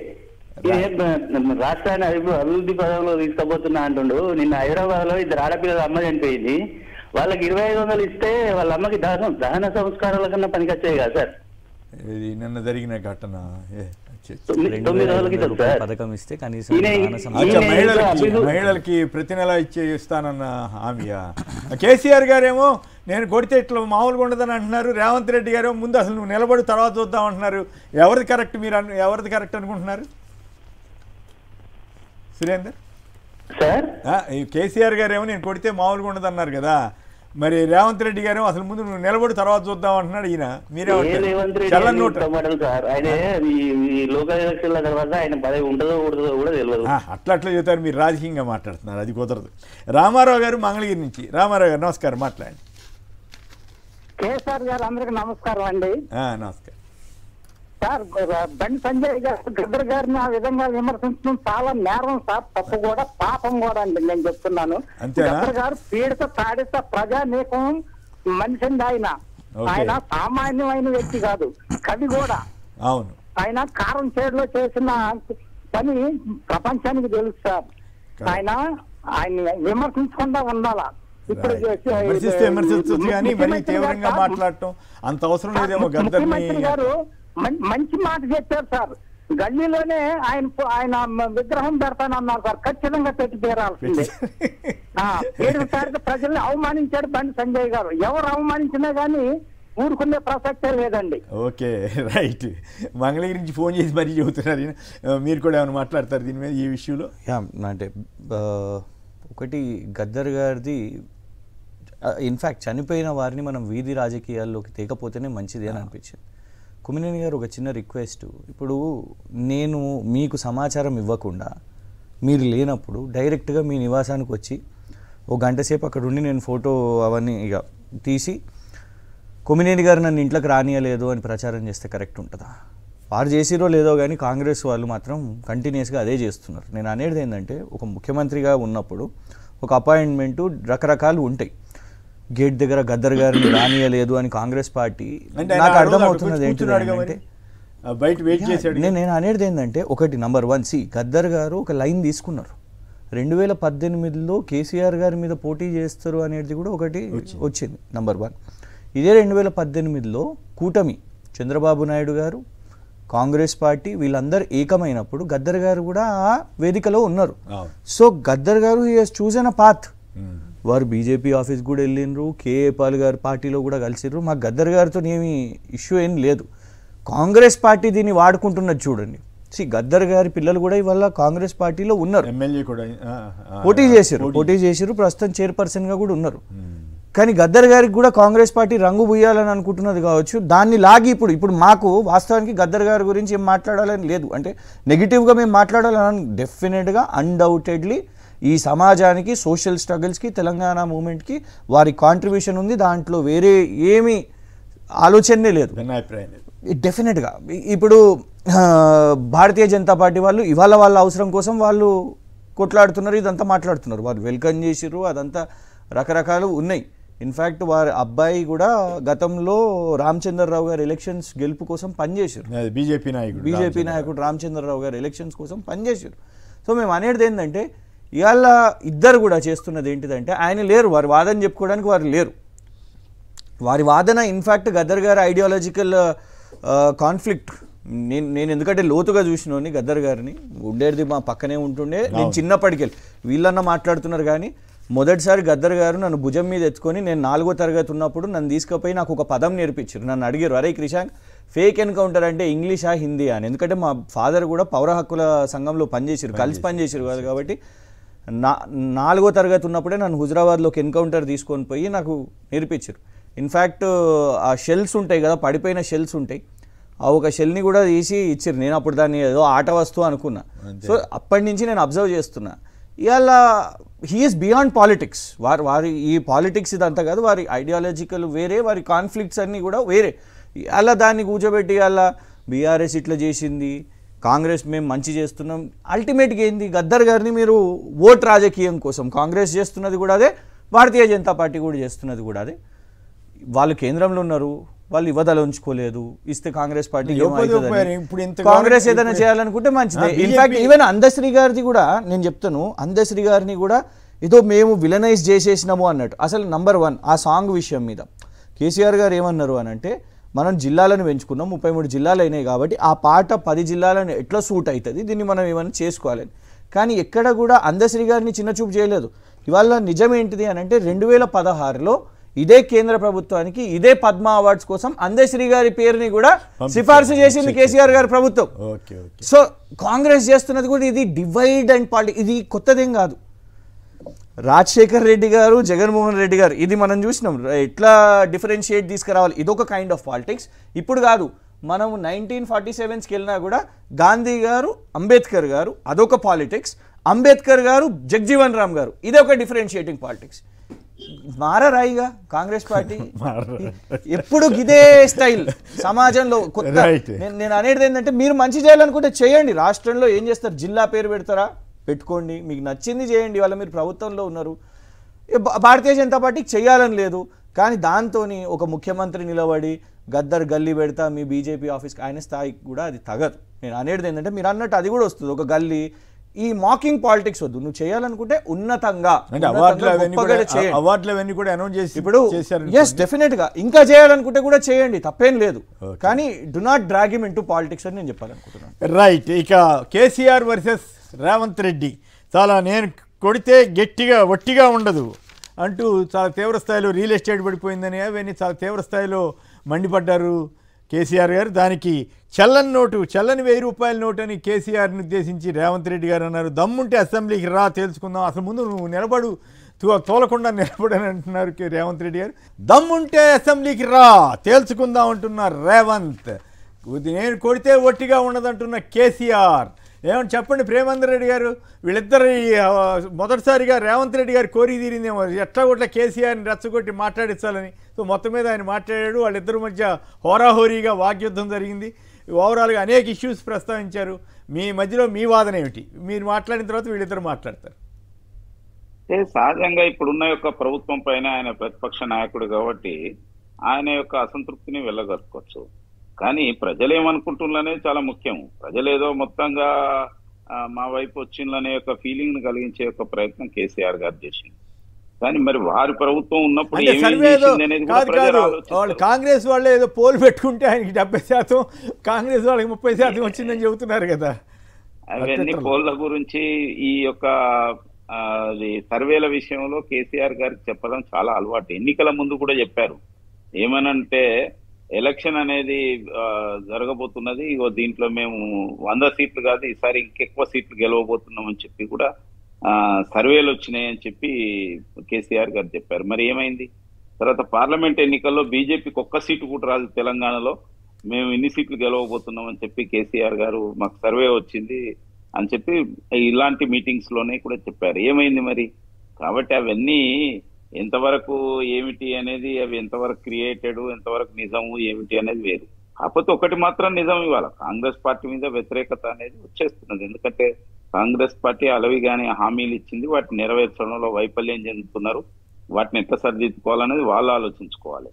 రాష్ట్రాన్ని అభివృద్ధి పదంలో తీసుకోబోతున్నా అంటుండు. నిన్న హైదరాబాద్ లో 2 ఆడపిల్లల అమ్మ చనిపోయింది. వాళ్ళకి 2500 ఇస్తే వాళ్ళ అమ్మకి దహన సంస్కారాల కన్నా పనికొచ్చాయి కదా సార్. ఇది నిన్న జరిగిన ఘటన. 9 రోజులకి పథకం ఇస్తే కనీసం మహిళలకి ప్రతి నెల ఇస్తానన్న హామీయా? కేసీఆర్ గారేమో నేను కొడితే ఇట్లా మామూలుగా ఉండదని అంటున్నారు. రేవంత్ రెడ్డి గారు ముందు అసలు నువ్వు నిలబడి తర్వాత చూద్దాం అంటున్నారు. ఎవరిది కరెక్ట్, మీరు ఎవరిది కరెక్ట్ అనుకుంటున్నారు సురేందర్? కేసీఆర్ గారేమో నేను కొడితే మామూలుగా ఉండదు అన్నారు కదా, మరి రేవంత్ రెడ్డి గారు అసలు ముందు నువ్వు నిలబడి తర్వాత చూద్దాం అంటున్నాడు. ఈయన అట్లా చెబుతారు, మీరు రాజకీయంగా మాట్లాడుతున్నారు, అది కుదరదు. రామారావు గారు మంగళగిరి నుంచి. రామారావు గారు నమస్కారం, మాట్లాడండి. కేసీఆర్ గారు అందరికి నమస్కారం అండి. నమస్కారం సార్. బండి సంజయ్ గారు గద్దర్ గారిని ఆ విధంగా విమర్శించడం చాలా నేరం సార్, తప్పు కూడా, పాపం కూడా అండి నేను చెప్తున్నాను. గద్దర్ గారు పీడిత తాడిత ప్రజానీకం మనిషింది. ఆయన సామాన్యమైన వ్యక్తి కాదు, కవి కూడా. అవును, ఆయన కారం చేడులో చేసిన పని ప్రపంచానికి తెలుసు సార్. ఆయన విమర్శించకుండా ఉండాలా. ఇప్పుడు తీవ్రంగా మాట్లాడటం అంత అవసరం లేదేమో. ముఖ్యమంత్రి గారు మంచి మాట చెప్పారు సార్. గల్లీలోనే ఆయన విగ్రహం పెడతానన్నారు సార్, ఖచ్చితంగా పెట్టి తీరాల్సిందే. 7 తారీఖు ప్రజల్ని అవమానించాడు బండి సంజయ్ గారు. ఎవరు అవమానించినా గానీ ఊరుకునే ప్రసక్తే లేదండి. Okay, right. మంగళగిరి నుంచి ఫోన్ చేసి మరీ చెబుతున్నారు. మీరు కూడా ఏమైనా మాట్లాడతారు దీని మీద, ఈ విషయంలో? అంటే ఒకటి, గద్దర్ గారిది ఇన్ఫ్యాక్ట్ చనిపోయిన వారిని మనం వీధి రాజకీయాల్లోకి తేకపోతేనే మంచిది అని అనిపించింది. కుమ్మినేని గారు ఒక చిన్న రిక్వెస్ట్, ఇప్పుడు నేను మీకు సమాచారం ఇవ్వకుండా మీరు లేనప్పుడు డైరెక్ట్గా మీ నివాసానికి వచ్చి 1 గంట సేపు అక్కడ ఉండి నేను ఫోటో అవన్నీ ఇక తీసి కుమ్మినేని గారు నన్ను ఇంట్లోకి రానియలేదు అని ప్రచారం చేస్తే కరెక్ట్ ఉంటుందా? వారు చేసిరో లేదో కానీ కాంగ్రెస్ వాళ్ళు మాత్రం కంటిన్యూస్గా అదే చేస్తున్నారు. నేను అనేది ఏంటంటే, ఒక ముఖ్యమంత్రిగా ఉన్నప్పుడు ఒక అపాయింట్మెంటు రకరకాలు ఉంటాయి. గేట్ దగ్గర గద్దర్ గారిని రానియలేదు అని కాంగ్రెస్ పార్టీ, నాకు అర్థమవుతున్నది ఏంటంటే, నేను అనేది ఏంటంటే, ఒకటి నంబర్ 1 గద్దర్ గారు ఒక లైన్ తీసుకున్నారు. 2018లో కేసీఆర్ గారి మీద పోటీ చేస్తారు అనేది కూడా ఒకటి వచ్చింది నంబర్ 1. ఇదే 2018లో కూటమి చంద్రబాబు నాయుడు గారు, కాంగ్రెస్ పార్టీ వీళ్ళందరూ ఏకమైనప్పుడు గద్దర్ గారు కూడా ఆ వేదికలో ఉన్నారు. సో గద్దర్ గారు he has chosen a path. వారు బీజేపీ ఆఫీస్ కూడా వెళ్ళిండ్రు, కేఏ పాల్ గారు పార్టీలో కూడా కలిసిర్రు. మాకు గద్దర్ గారితో ఏమి ఇష్యూ ఏం లేదు. కాంగ్రెస్ పార్టీ దీన్ని వాడుకుంటున్నది చూడండి. గద్దర్ గారి పిల్లలు కూడా ఇవాళ కాంగ్రెస్ పార్టీలో ఉన్నారు, పోటీ చేసిర్రు, ప్రస్తుతం చైర్పర్సన్గా కూడా ఉన్నారు. కానీ గద్దర్ గారికి కూడా కాంగ్రెస్ పార్టీ రంగు పూయాలని అనుకుంటున్నది కావచ్చు. దాన్ని లాగి ఇప్పుడు మాకు వాస్తవానికి గద్దర్ గారి గురించి ఏం మాట్లాడాలని లేదు, అంటే నెగిటివ్గా మేము మాట్లాడాలని. డెఫినెట్గా అన్డౌటెడ్లీ ఈ సమాజానికి, సోషల్ స్ట్రగుల్స్కి, తెలంగాణ మూమెంట్కి వారి కాంట్రిబ్యూషన్ ఉంది. దాంట్లో వేరే ఏమీ ఆలోచనే లేదు డెఫినెట్గా. ఇప్పుడు భారతీయ జనతా పార్టీ వాళ్ళు ఇవాళ వాళ్ళ అవసరం కోసం వాళ్ళు కొట్లాడుతున్నారు, ఇదంతా మాట్లాడుతున్నారు. వాళ్ళు వెల్కమ్ చేసిర్రు, అదంతా రకరకాలు ఉన్నాయి. ఇన్ఫ్యాక్ట్ వారి అబ్బాయి కూడా గతంలో రామచంద్రరావు గారు ఎలక్షన్స్ గెలుపు కోసం పనిచేశారు. బీజేపీ నాయకుడు రామచంద్రరావు గారు ఎలక్షన్స్ కోసం పనిచేశారు. సో మేము అనేది ఏంటంటే, ఇవాళ ఇద్దరు కూడా చేస్తున్నది ఏంటిదంటే, ఆయన లేరు, వారి వాదన చెప్పుకోవడానికి వారు లేరు. వారి వాదన ఇన్ఫ్యాక్ట్ గద్దర్ గారి ఐడియాలజికల్ కాన్ఫ్లిక్ట్. నేను ఎందుకంటే లోతుగా చూసినోని గద్దర్ గారిని, ఉండేది మా పక్కనే ఉంటుండే. నేను చిన్నప్పటికెళ్ళి వీళ్ళన్నా మాట్లాడుతున్నారు. కానీ మొదటిసారి గద్దర్ గారు నన్ను భుజం మీద ఎత్తుకొని, నేను 4వ తరగతి ఉన్నప్పుడు నన్ను తీసుకుపోయి నాకు ఒక పదం నేర్పించారు. నన్ను అడిగారు, అరే క్రిషాంక్, ఫేక్ ఎన్కౌంటర్ అంటే ఇంగ్లీషా హిందీ అని. ఎందుకంటే మా ఫాదర్ కూడా పౌర హక్కుల సంఘంలో పనిచేసారు, కలిసి పనిచేసారు కాదు. కాబట్టి 4వ తరగతి ఉన్నప్పుడే నన్ను హుజరాబాద్లోకి ఎన్కౌంటర్ తీసుకొని పోయి నాకు నేర్పించారు. ఇన్ఫ్యాక్ట్ ఆ షెల్స్ ఉంటాయి కదా, పడిపోయిన షెల్స్ ఉంటాయి, ఆ ఒక షెల్ని కూడా తీసి ఇచ్చారు. నేను అప్పుడు దాన్ని ఏదో ఆట వస్తువు అనుకున్నా. సో అప్పటి నుంచి నేను అబ్జర్వ్ చేస్తున్నా. ఇవాళ హీఈస్ బియాండ్ పాలిటిక్స్. వారి ఈ పాలిటిక్స్ ఇదంతా కాదు, వారి ఐడియాలజికల్ వేరే, వారి కాన్ఫ్లిక్ట్స్ అన్నీ కూడా వేరే. అలా దాన్ని కూర్చోబెట్టి అలా బీఆర్ఎస్ ఇట్లా చేసింది, కాంగ్రెస్ మేము మంచి చేస్తున్నాం. అల్టిమేట్గా ఏంది, గద్దర్ గారిని మీరు ఓట్ రాజకీయం కోసం కాంగ్రెస్ చేస్తున్నది కూడా అదే, భారతీయ జనతా పార్టీ కూడా చేస్తున్నది కూడా అదే. వాళ్ళు కేంద్రంలో ఉన్నారు, వాళ్ళు ఇవ్వదలుచుకోలేదు, ఇస్తే కాంగ్రెస్ పార్టీ కాంగ్రెస్ ఏదైనా చేయాలనుకుంటే మంచిదే. ఇన్ఫాక్ట్ ఈవెన్ అందశ్రీ గారిది కూడా నేను చెప్తాను, అందశ్రీ గారిని కూడా ఏదో మేము విలనైజ్ చేసేసినాము అన్నట్టు. అసలు నంబర్ 1 ఆ సాంగ్ విషయం మీద కేసీఆర్ గారు ఏమన్నారు అని అంటే, మనం జిల్లాలను పెంచుకున్నాం, 33 జిల్లాలు అయినాయి కాబట్టి ఆ పాట 10 జిల్లాలను ఎట్లా సూట్ అవుతుంది, దీన్ని మనం ఏమైనా చేసుకోవాలని. కానీ ఎక్కడ కూడా అందశ్రీ గారిని చిన్నచూపు చేయలేదు. ఇవాళ నిజం ఏంటిది అని అంటే 2016లో ఇదే కేంద్ర ప్రభుత్వానికి ఇదే పద్మ అవార్డ్స్ కోసం అందశ్రీ గారి పేరుని కూడా సిఫార్సు చేసింది కేసీఆర్ గారి ప్రభుత్వం. సో కాంగ్రెస్ చేస్తున్నది కూడా ఇది డివైడ్ అండ్ పాలిటిక్స్, ఇది కొత్తదేం కాదు. రాజశేఖర్ రెడ్డి గారు, జగన్మోహన్ రెడ్డి గారు, ఇది మనం చూసినాం ఎట్లా డిఫరెన్షియేట్ తీసుకురావాలి, ఇదొక కైండ్ ఆఫ్ పాలిటిక్స్. ఇప్పుడు కాదు, మనం 1947కి వెళ్ళినా కూడా గాంధీ గారు, అంబేద్కర్ గారు అదొక పాలిటిక్స్, అంబేద్కర్ గారు, జగ్జీవన్ రామ్ గారు ఇదొక డిఫరెన్షియేటింగ్ పాలిటిక్స్. మారాయిగా కాంగ్రెస్ పార్టీ ఎప్పుడు ఇదే స్టైల్ సమాజంలో కొత్త. నేను అనేది ఏంటంటే, మీరు మంచి చేయాలనుకుంటే చేయండి. రాష్ట్రంలో ఏం చేస్తారు, జిల్లా పేరు పెడతారా, పెట్టుకోండి, మీకు నచ్చింది చేయండి. వాళ్ళ మీరు ప్రభుత్వంలో ఉన్నారు. భారతీయ జనతా పార్టీకి చేయాలని లేదు, కానీ దాంతో ఒక ముఖ్యమంత్రి నిలబడి గద్దర్ గల్లీ పెడతా మీ బీజేపీ ఆఫీస్కి, ఆయన స్థాయికి కూడా అది తగదు. నేను అనేది ఏంటంటే, మీరు అన్నట్టు అది కూడా వస్తుంది, ఒక గల్లీ. ఈ మాకింగ్ పాలిటిక్స్ వద్దు, నువ్వు చేయాలనుకుంటే ఉన్నతంగా ఇప్పుడు ఎస్ డెఫినెట్ గా ఇంకా చేయాలనుకుంటే కూడా చేయండి, తప్పేం లేదు. కానీ do not drag him into politics అని నేను చెప్పాలనుకుంటున్నాను. రైట్. ఇక కేసీఆర్ వర్సెస్ రేవంత్ రెడ్డి చాలా నేను కొడితే గట్టిగా వట్టిగా ఉండదు అంటూ చాలా తీవ్ర స్థాయిలో రియల్ ఎస్టేట్ పడిపోయిందని అవన్నీ చాలా తీవ్ర స్థాయిలో మండిపడ్డారు కేసీఆర్ గారు. దానికి చల్లని నోటు, చల్లని 1000 రూపాయల నోటు అని కేసీఆర్ని ఉద్దేశించి రేవంత్ రెడ్డి గారు అన్నారు. దమ్ముంటే అసెంబ్లీకి రా తేల్చుకుందాం, అసలు ముందు నువ్వు నిలబడు, తోలకుండా నిలబడని అంటున్నారు రేవంత్ రెడ్డి గారు. దమ్ముంటే అసెంబ్లీకి రా తేల్చుకుందాం అంటున్నారు రేవంత్. నేను కొడితే ఒట్టిగా ఉండదంటున్న కేసీఆర్. ఏమని చెప్పండి ప్రేమేందర్ రెడ్డి గారు, వీళ్ళిద్దరు మొదటిసారిగా రేవంత్ రెడ్డి గారు కోరి తీరిందేమో ఎట్లా కొట్లా కేసీఆర్ని రెచ్చగొట్టి మాట్లాడించాలని. సో మొత్తం మీద ఆయన మాట్లాడాడు, వాళ్ళిద్దరి మధ్య హోరాహోరీగా వాగ్యుద్ధం జరిగింది. ఓవరాల్గా అనేక ఇష్యూస్ ప్రస్తావించారు. మీ మధ్యలో మీ వాదన ఏమిటి, మీరు మాట్లాడిన తర్వాత వీళ్ళిద్దరు మాట్లాడతారు. సహజంగా ఇప్పుడున్న యొక్క ప్రభుత్వం పైన ఆయన ప్రతిపక్ష నాయకుడు కాబట్టి ఆయన యొక్క అసంతృప్తిని వెళ్ళగట్టుకోవచ్చు. కానీ ప్రజలు ఏమనుకుంటున్నారనేది చాలా ముఖ్యం. ప్రజలు ఏదో మొత్తంగా మా వైపు వచ్చిందనే యొక్క ఫీలింగ్ ని కలిగించే యొక్క ప్రయత్నం కేసీఆర్ గారు చేసింది. కానీ మరి వారి ప్రభుత్వం ఉన్నప్పుడు కాంగ్రెస్ వాళ్ళు ఏదో పోల్ పెట్టుకుంటే ఆయనకి 70%, కాంగ్రెస్ వాళ్ళకి 30% వచ్చిందని చెబుతున్నారు కదా. అవన్నీ పోల్ల గురించి ఈ యొక్క సర్వేల విషయంలో కేసీఆర్ గారికి చెప్పడం చాలా అలవాటు. ఎన్నికల ముందు కూడా చెప్పారు, ఏమనంటే ఎలక్షన్ అనేది జరగబోతున్నది, ఇగో దీంట్లో మేము 100 సీట్లు కాదు ఈసారి ఇంకెక్కువ సీట్లు గెలవబోతున్నాం అని చెప్పి కూడా సర్వేలు వచ్చినాయి అని చెప్పి కేసీఆర్ గారు చెప్పారు. మరి ఏమైంది? తర్వాత పార్లమెంట్ ఎన్నికల్లో బీజేపీకి ఒక్క సీటు కూడా రాదు తెలంగాణలో, మేము ఇన్ని సీట్లు గెలవబోతున్నాం అని చెప్పి కేసీఆర్ గారు మాకు సర్వే వచ్చింది అని చెప్పి ఇలాంటి మీటింగ్స్ లోనే కూడా చెప్పారు. ఏమైంది మరి? కాబట్టి అవన్నీ ఎంతవరకు ఏమిటి అనేది, అవి ఎంతవరకు క్రియేటెడ్, ఎంతవరకు నిజము ఏమిటి అనేది వేరు. కాకపోతే ఒకటి మాత్రం నిజం, ఇవాళ కాంగ్రెస్ పార్టీ మీద వ్యతిరేకత అనేది వచ్చేస్తున్నది. ఎందుకంటే కాంగ్రెస్ పార్టీ అలవిగానే హామీలు ఇచ్చింది, వాటిని నెరవేర్చడంలో వైఫల్యం చెందుతున్నారు. వాటిని ఎట్లా సరిదిద్దుకోవాలనేది వాళ్ళు ఆలోచించుకోవాలి.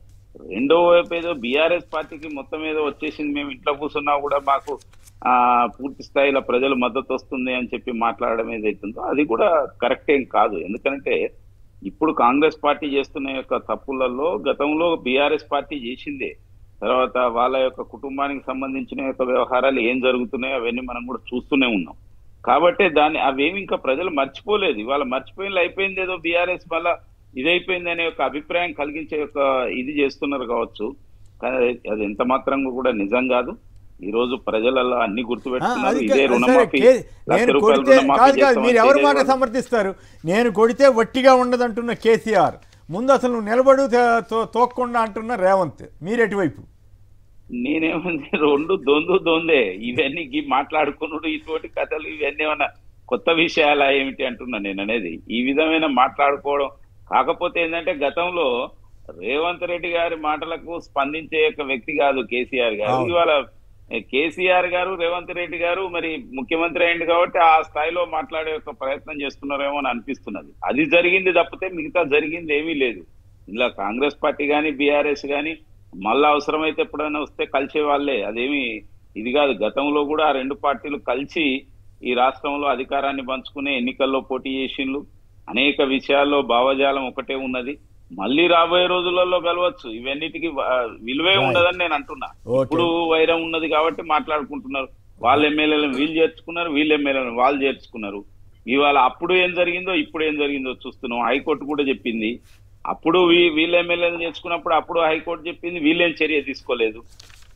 రెండో వైపు ఏదో బీఆర్ఎస్ పార్టీకి మొత్తం ఏదో వచ్చేసింది, మేము ఇంట్లో కూర్చున్నా కూడా మాకు పూర్తి స్థాయిలో ప్రజలు మద్దతు వస్తుంది అని చెప్పి మాట్లాడడం ఏదైతుందో అది కూడా కరెక్ట్ ఏం కాదు. ఎందుకంటే ఇప్పుడు కాంగ్రెస్ పార్టీ చేస్తున్న యొక్క తప్పులలో గతంలో బీఆర్ఎస్ పార్టీ చేసిందే. తర్వాత వాళ్ళ యొక్క కుటుంబానికి సంబంధించిన యొక్క వ్యవహారాలు ఏం జరుగుతున్నాయో అవన్నీ మనం కూడా చూస్తూనే ఉన్నాం. కాబట్టి అవేమి ఇంకా ప్రజలు మర్చిపోలేదు. ఇవాళ మర్చిపోయింది, అయిపోయింది, ఏదో బీఆర్ఎస్ వల్ల ఇదైపోయింది అనే ఒక అభిప్రాయం కలిగించే యొక్క ఇది చేస్తున్నారు కావచ్చు. కానీ అది ఎంత మాత్రం కూడా నిజం కాదు. ఈ రోజు ప్రజలలో అన్ని గుర్తుపెట్టుకున్నారు. ఇదే రుణమాఫీ, మీరు ఎవరి మాట సమర్థిస్తారు? నేను కొడితే వట్టిగా ఉండదంటున్న కేసీఆర్, ముందు అసలు నువ్వు నిలబడు తోక్కుండా అంటున్న రేవంత్, మీరెటువైపు? నేనేమంది రెండు దొందే ఇవన్నీ మాట్లాడుకున్నాడు, ఇటువంటి కథలు ఇవన్నీ ఏమన్నా కొత్త విషయాలా ఏమిటి అంటున్నా నేను అనేది. ఈ విధమైన మాట్లాడుకోవడం కాకపోతే ఏంటంటే గతంలో రేవంత్ రెడ్డి గారి మాటలకు స్పందించే యొక్క వ్యక్తి కాదు కేసీఆర్ గారు. ఇవాళ కేసీఆర్ గారు రేవంత్ రెడ్డి గారు మరి ముఖ్యమంత్రి అయింది కాబట్టి ఆ స్థాయిలో మాట్లాడే ఒక ప్రయత్నం చేస్తున్నారేమో అని అనిపిస్తున్నది. అది జరిగింది తప్పితే మిగతా జరిగింది ఏమీ లేదు. ఇలా కాంగ్రెస్ పార్టీ కానీ బీఆర్ఎస్ కానీ మళ్ళా అవసరమైతే ఎప్పుడైనా వస్తే కలిసే వాళ్ళే, అదేమి ఇది కాదు. గతంలో కూడా ఆ రెండు పార్టీలు కలిసి ఈ రాష్ట్రంలో అధికారాన్ని పంచుకునే ఎన్నికల్లో పోటీ చేసిండ్రు. అనేక విషయాల్లో భావజాలం ఒకటే ఉన్నది. మళ్ళీ రాబోయే రోజులలో కలవచ్చు. ఇవన్నిటికీ విలువే ఉండదని నేను అంటున్నా. ఇప్పుడు వైరం ఉన్నది కాబట్టి మాట్లాడుకుంటున్నారు. వాళ్ళ ఎమ్మెల్యేలను వీళ్ళు చేర్చుకున్నారు, వీళ్ళ ఎమ్మెల్యేలను వాళ్ళు చేర్చుకున్నారు. ఇవాళ అప్పుడు ఏం జరిగిందో ఇప్పుడు ఏం జరిగిందో చూస్తున్నాం. హైకోర్టు కూడా చెప్పింది. అప్పుడు వీళ్ళ ఎమ్మెల్యేలను చేర్చుకున్నప్పుడు అప్పుడు హైకోర్టు చెప్పింది, వీళ్ళేం చర్య తీసుకోలేదు.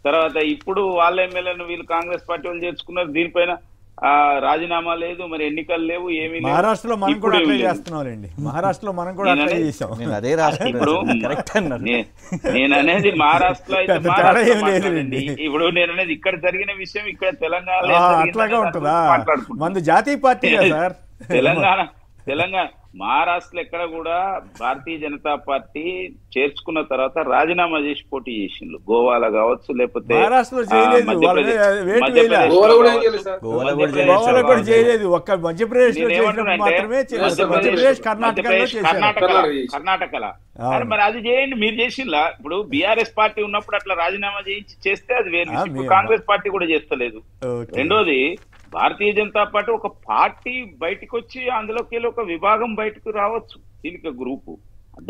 తర్వాత ఇప్పుడు వాళ్ళ ఎమ్మెల్యేలను వీళ్ళు కాంగ్రెస్ పార్టీ వాళ్ళు చేర్చుకున్నారు. దీనిపైన రాజీనామా లేదు, మరి ఎన్నికలు లేవు, ఏమీ లేదు. మహారాష్ట్రలో మనం కూడా అట్లే చేస్తున్నామండి. మహారాష్ట్రలో మనం కూడా అట్లే చేసాం. నేను అనేది మహారాష్ట్రలో అయితే మహారాష్ట్ర, ఇప్పుడు నేను అనేది ఇక్కడ జరిగిన విషయం ఇక్కడ తెలంగాణ అట్లాగా ఉంటుందా? మన జాతీయ పార్టీ సార్. తెలంగాణ మహారాష్ట్రలో ఎక్కడ కూడా భారతీయ జనతా పార్టీ చేర్చుకున్న తర్వాత రాజీనామా చేసి పోటీ చేసిండ్రు. గోవాలో కావచ్చు, లేకపోతే కర్ణాటకలో. మరి అది చేయండి, మీరు చేసిండ్లా? ఇప్పుడు బీఆర్ఎస్ పార్టీ ఉన్నప్పుడు అట్లా రాజీనామా చేస్తే అది వేరు. ఇప్పుడు కాంగ్రెస్ పార్టీ కూడా చేస్తలేదు. రెండోది, భారతీయ జనతా పార్టీ ఒక పార్టీ బయటకు వచ్చి అందులోకి ఒక విభాగం బయటకు రావచ్చు, చీలిక గ్రూపు.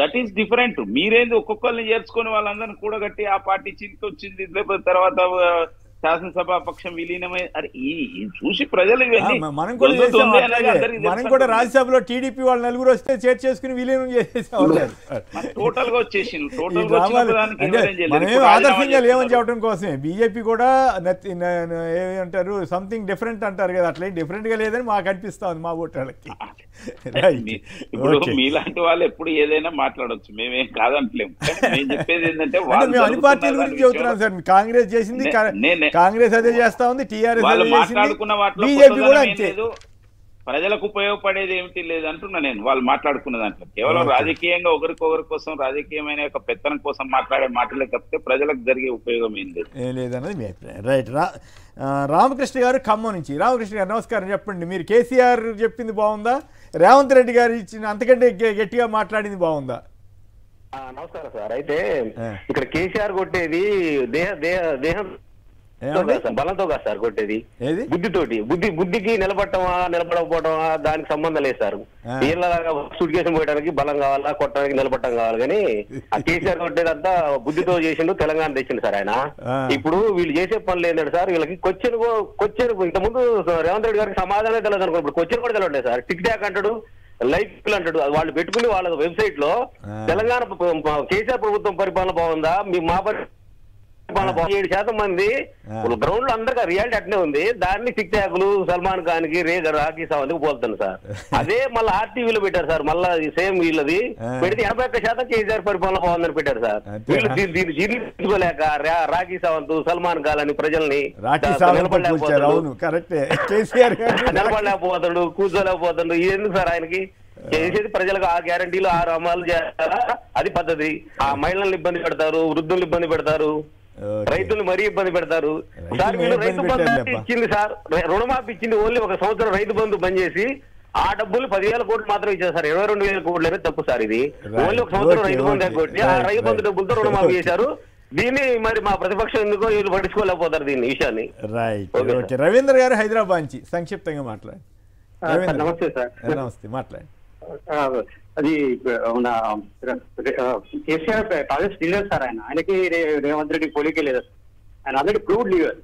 That is different. మీరేంది ఒక్కొక్కరిని చేర్చుకొని వాళ్ళందరినీ కూడగట్టి ఆ పార్టీ చీలిక వచ్చింది, లేకపోతే తర్వాత శాసనసభ పక్షం విలీనమై చూసి ప్రజలు మనం కూడా రాజ్యసభలో టీడీపీ వాళ్ళు నలుగురు వస్తే చేర్చేసుకుని విలీనం చేసేసాం. టోటల్ గా వచ్చేసి ఆదర్శంగా లేవని చెప్పడం కోసమే బీజేపీ కూడా ఏమంటారు సంథింగ్ డిఫరెంట్ అంటారు కదా, అట్లా డిఫరెంట్ గా లేదని మాకు అనిపిస్తా ఉంది మా ఓటర్లకి. ఇప్పుడు మీలాంటి వాళ్ళు ఎప్పుడు ఏదైనా మాట్లాడొచ్చు, మేమేం కాదంటలేము. నేను చెప్పేది ఏంటంటే మేము అన్ని పార్టీల గురించి చెబుతున్నాం సార్. కాంగ్రెస్ చేసింది, కాంగ్రెస్ అదే చేస్తా ఉంది, టీఆర్ఎస్ మాట్లాడుకున్న వాటిలో ప్రజలకు ఉపయోగపడేది ఏమిటి లేదు అంటున్నా నేను. వాళ్ళు మాట్లాడుకున్న దాంట్లో కేవలం రాజకీయంగా ఒకరికొకరి కోసం రాజకీయమైన యొక్క పెత్తనం కోసం మాట్లాడే మాటలే తప్పితే ప్రజలకు జరిగే ఉపయోగం ఏం లేదన్నది మీ అభిప్రాయం. రైట్. రామకృష్ణ గారు ఖమ్మం నుంచి. రామకృష్ణ గారు నమస్కారం. చెప్పండి, మీరు కేసీఆర్ చెప్పింది బాగుందా, రేవంత్ రెడ్డి గారు ఇచ్చిన అంతకంటే గట్టిగా మాట్లాడింది బాగుందా? నమస్కారం సార్. అయితే ఇక్కడ కేసీఆర్ కొట్టేది దేహం బలంతో కాదు సార్, కొట్టేది బుద్ధితోటి. బుద్ధికి నిలబడకపోవటమా దానికి సంబంధం లేదు సార్. వీళ్ళలాగా సూట్ కేసు పోయడానికి బలం కావాలా, కొట్టడానికి నిలబడటం కావాలి. కానీ ఆ కేసీఆర్ కొట్టేదంతా బుద్ధితో చేసిండు, తెలంగాణ తెచ్చిండు సార్ ఆయన. ఇప్పుడు వీళ్ళు చేసే పనులు ఏంటంటే సార్, వీళ్ళకి క్వశ్చన్ ఇంతకుముందు రేవంత్ రెడ్డి గారికి సమాధానం తెలియదు అనుకో, ఇప్పుడు క్వశ్చన్ కూడా తెలియట్లేదు సార్. టిక్ టాక్ అంటాడు, లైఫ్ అంటాడు. వాళ్ళు పెట్టుకుని వాళ్ళ వెబ్సైట్ లో తెలంగాణ కేసీఆర్ ప్రభుత్వం పరిపాలన బాగుందా, మా 7% మంది గ్రౌండ్ లో అందరికీ రియాలిటీ అట్నే ఉంది. దాన్ని టిక్ టాక్లు సల్మాన్ ఖాన్ కి రాఖీ సావంత్కి పోతుంది సార్. అదే మళ్ళీ ఆర్టీవీలో పెట్టారు సార్. మళ్ళీ సేమ్ వీళ్ళది పెడితే 81% కేసీఆర్ పరిపాలన బాగుందని పెట్టారు సార్. వీళ్ళు దీన్ని జీర్ణించుకోలేక రాఖీ సావంత్, సల్మాన్ ఖాన్ అని ప్రజల్ని నిలబడలేకపోతాడు, కూర్చోలేకపోతాడు. ఎందుకు సార్ ఆయనకి చేసేది? ప్రజలకు ఆ గ్యారంటీలు 6 అమలు చేస్తారా? అది పద్ధతి. ఆ మహిళలను ఇబ్బంది పెడతారు, వృద్ధులను ఇబ్బంది పెడతారు, రైతులు మరీ ఇబ్బంది పెడతారు సార్. వీళ్ళు రైతు బంధు ఇచ్చింది సార్, రుణమాఫీ ఇచ్చింది ఓన్లీ 1 సంవత్సరం రైతు బంధు బంద్ చేసి ఆ డబ్బులు 10,000 కోట్లు మాత్రం ఇచ్చారు సార్. 22,000 కోట్లు అనేది తప్పు సార్. ఇది ఓన్లీ 1 సంవత్సరం రైతు బంధు కొట్టి ఆ రైతు బంధు డబ్బులతో రుణమాఫీ చేశారు. దీన్ని మరి మా ప్రతిపక్షం ఎందుకో వీళ్ళు పట్టించుకోలేకపోతారు దీన్ని విషయాన్ని. రైట్. రవీంద్ర గారు హైదరాబాద్ నుంచి సంక్షిప్తంగా మాట్లాడండి. నమస్తే సార్. నమస్తే, మాట్లాడండి. అది మన కేసీఆర్ కాంగ్రెస్ లీడర్ సార్. ఆయనకి రేవంత్ రెడ్డి పోలికే లేదు. ఆయన ఆల్రెడీ ప్రూవ్డ్ లీడర్.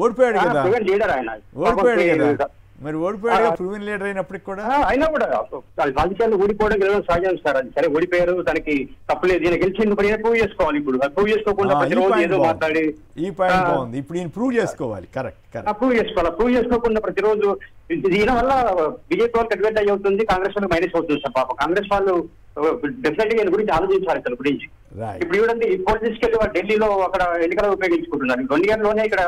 ఓడిపోయాడు కదా, లీడర్ ఆయన ఓడిపోయాడు కదా. మరి ఓడిపోయాడు, ప్రూవెన్ లీడర్ అయినప్పటికి కూడా. అయినా కూడా రాజకీయాల్లో ఓడిపోవడం గెలవడం సహజం సార్. అది సరే, ఓడిపోయారు, దానికి తప్పలేదు. ఈయన గెలిచింది పని ప్రూవ్ చేసుకోవాలి. ఇప్పుడు ప్రూవ్ చేసుకోకుండా ప్రతిరోజు ఏదో మాట్లాడి ఈ పాయింట్ బాగుంది. ఇప్పుడు ఈయన ప్రూవ్ చేసుకోవాలి. కరెక్ట్, ప్రూవ్ చేసుకోవాలి. ప్రూవ్ చేసుకోకుండా ప్రతిరోజు దీని వల్ల బీజేపీ వాళ్ళకి అడ్వాంటేజ్ అవుతుంది, కాంగ్రెస్ వాళ్ళకి మైనస్ అవుతుంది సార్. పాపం కాంగ్రెస్ వాళ్ళు డెఫినెట్ గా ఈయన గురించి ఆలోచించాలి సార్ గురించి. ఇప్పుడు చూడండి ఇప్పుడు తీసుకెళ్లి ఢిల్లీలో అక్కడ ఎన్నికలు ఉపయోగించుకుంటున్నారు. 2 గంటల్లోనే ఇక్కడ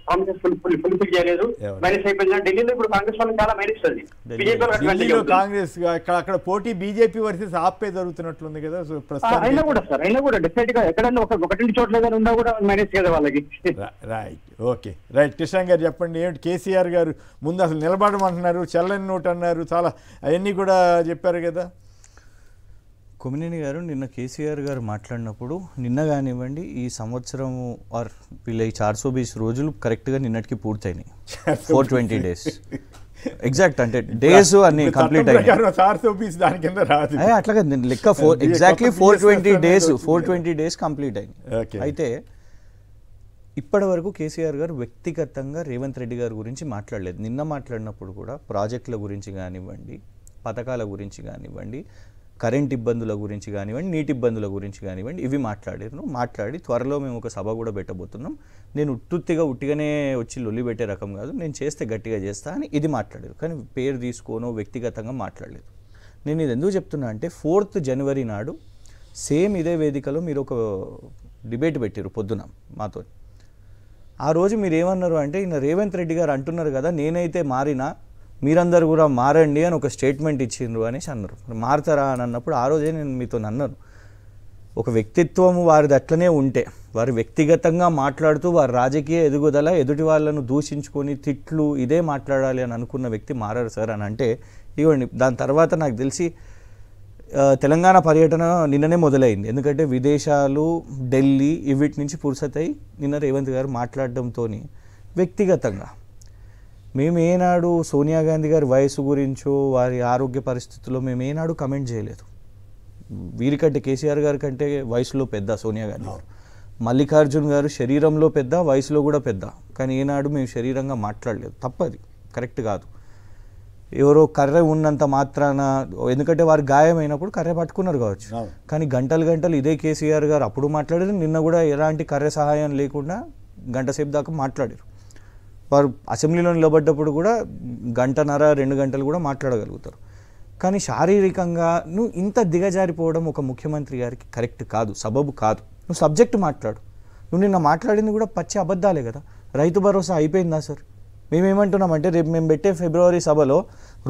ప్రామిసెస్ ఫుల్ఫిల్ చేయలేదు, మైనస్ అయిపోయింది. ఢిల్లీలో ఇప్పుడు కాంగ్రెస్ వాళ్ళు చాలా మైనస్ ఉంది. ఢిల్లీలో కాంగ్రెస్ అక్కడ పోటీ బీజేపీ వర్సెస్ ఆప్పే జరుగుతున్నట్లుంది కదా. సో అయినా కూడా సార్ అయినా కూడా డెఫినెట్ గా ఎక్కడన్నా ఒకటి చోట్ల ఏదైనా ఉన్నా కూడా మైనస్ కదా వాళ్ళకి. Right, okay, right. కృష్ణ గారు చెప్పండి, ఏమిటి కేసీఆర్ గారు ముందు అసలు నిలబడమంటున్నారు, చెల్లని నోటు అన్నారు, చాలా అవన్నీ కూడా చెప్పారు కదా. కొమ్మినేని గారు నిన్న కేసీఆర్ గారు మాట్లాడినప్పుడు, నిన్న కానివ్వండి ఈ సంవత్సరం ఆర్ వీళ్ళ ఈ 420 రోజులు కరెక్ట్గా నిన్నటికి పూర్తయినాయి. 420 days ఎగ్జాక్ట్, అంటే డేస్ అన్ని కంప్లీట్ అయినాయి. అట్లాగే లెక్క ఎగ్జాక్ట్లీ 420 days కంప్లీట్ అయినాయి. అయితే ఇప్పటి వరకు కేసీఆర్ గారు వ్యక్తిగతంగా రేవంత్ రెడ్డి గారి గురించి మాట్లాడలేదు. నిన్న మాట్లాడినప్పుడు కూడా ప్రాజెక్టుల గురించి కానివ్వండి, పథకాల గురించి కానివ్వండి, కరెంట్ ఇబ్బందుల గురించి కానివ్వండి, నీటి ఇబ్బందుల గురించి కానివ్వండి, ఇవి మాట్లాడి త్వరలో మేము ఒక సభ కూడా పెట్టబోతున్నాం, నేను ఉట్టిగానే వచ్చి లొల్లి పెట్టే రకం కాదు, నేను చేస్తే గట్టిగా చేస్తా అని ఇది మాట్లాడారు. కానీ పేరు తీసుకోనో వ్యక్తిగతంగా మాట్లాడలేదు. నేను ఇది ఎందుకు చెప్తున్నా అంటే 4th January నాడు సేమ్ ఇదే వేదికలో మీరు ఒక డిబేట్ పెట్టారు పొద్దున మాతో. ఆ రోజు మీరు ఏమన్నారు అంటే, ఈయన రేవంత్ రెడ్డి గారు అంటున్నారు కదా నేనైతే మారినా మీరందరూ కూడా మారండి అని ఒక స్టేట్మెంట్ ఇచ్చిండ్రు అనేసి అన్నారు. మారుతారా అని అన్నప్పుడు ఆ రోజే నేను మీతో అన్నాను, ఒక వ్యక్తిత్వం వారిది అట్లనే ఉంటే, వారు వ్యక్తిగతంగా మాట్లాడుతూ వారి రాజకీయ ఎదుగుదల, ఎదుటి వాళ్ళను దూషించుకొని తిట్లు ఇదే మాట్లాడాలి అని అనుకున్న వ్యక్తి మారారు సార్ అని అంటే, ఇవ్వండి. దాని తర్వాత నాకు తెలిసి తెలంగాణ పర్యటన నిన్ననే మొదలైంది. ఎందుకంటే విదేశాలు, ఢిల్లీ వీటి నుంచి పురుసతై నిన్న రేవంత్ గారు మాట్లాడడంతో వ్యక్తిగతంగా మేము ఏనాడు సోనియా గాంధీ గారి వయసు గురించో వారి ఆరోగ్య పరిస్థితుల్లో మేము ఏనాడు కమెంట్ చేయలేదు. వీరికంటే కేసీఆర్ గారి కంటే వయసులో పెద్ద సోనియా గాంధీ గారు, మల్లికార్జున్ గారు శరీరంలో పెద్ద, వయసులో కూడా పెద్ద, కానీ ఏనాడు మేము శరీరంగా మాట్లాడలేదు. తప్పది, కరెక్ట్ కాదు. ఎవరో కర్రె ఉన్నంత మాత్రాన, ఎందుకంటే వారు గాయమైనప్పుడు కర్రె పట్టుకున్నారు కావచ్చు, కానీ గంటలు ఇదే కేసీఆర్ గారు అప్పుడు మాట్లాడారు, నిన్న కూడా ఎలాంటి కర్రె సహాయం లేకుండా గంట సేపు దాకా మాట్లాడారు. వారు అసెంబ్లీలో నిలబడ్డప్పుడు కూడా 1.5-2 గంటలు కూడా మాట్లాడగలుగుతారు. కానీ శారీరకంగా నువ్వు ఇంత దిగజారిపోవడం ఒక ముఖ్యమంత్రి గారికి కరెక్ట్ కాదు, సబబు కాదు. నువ్వు సబ్జెక్టు మాట్లాడు. నువ్వు నిన్న మాట్లాడింది కూడా పచ్చి అబద్ధాలే కదా. రైతు భరోసా అయిపోయిందా సార్? మేమేమంటున్నామంటే రేపు మేము పెట్టే ఫిబ్రవరి సభలో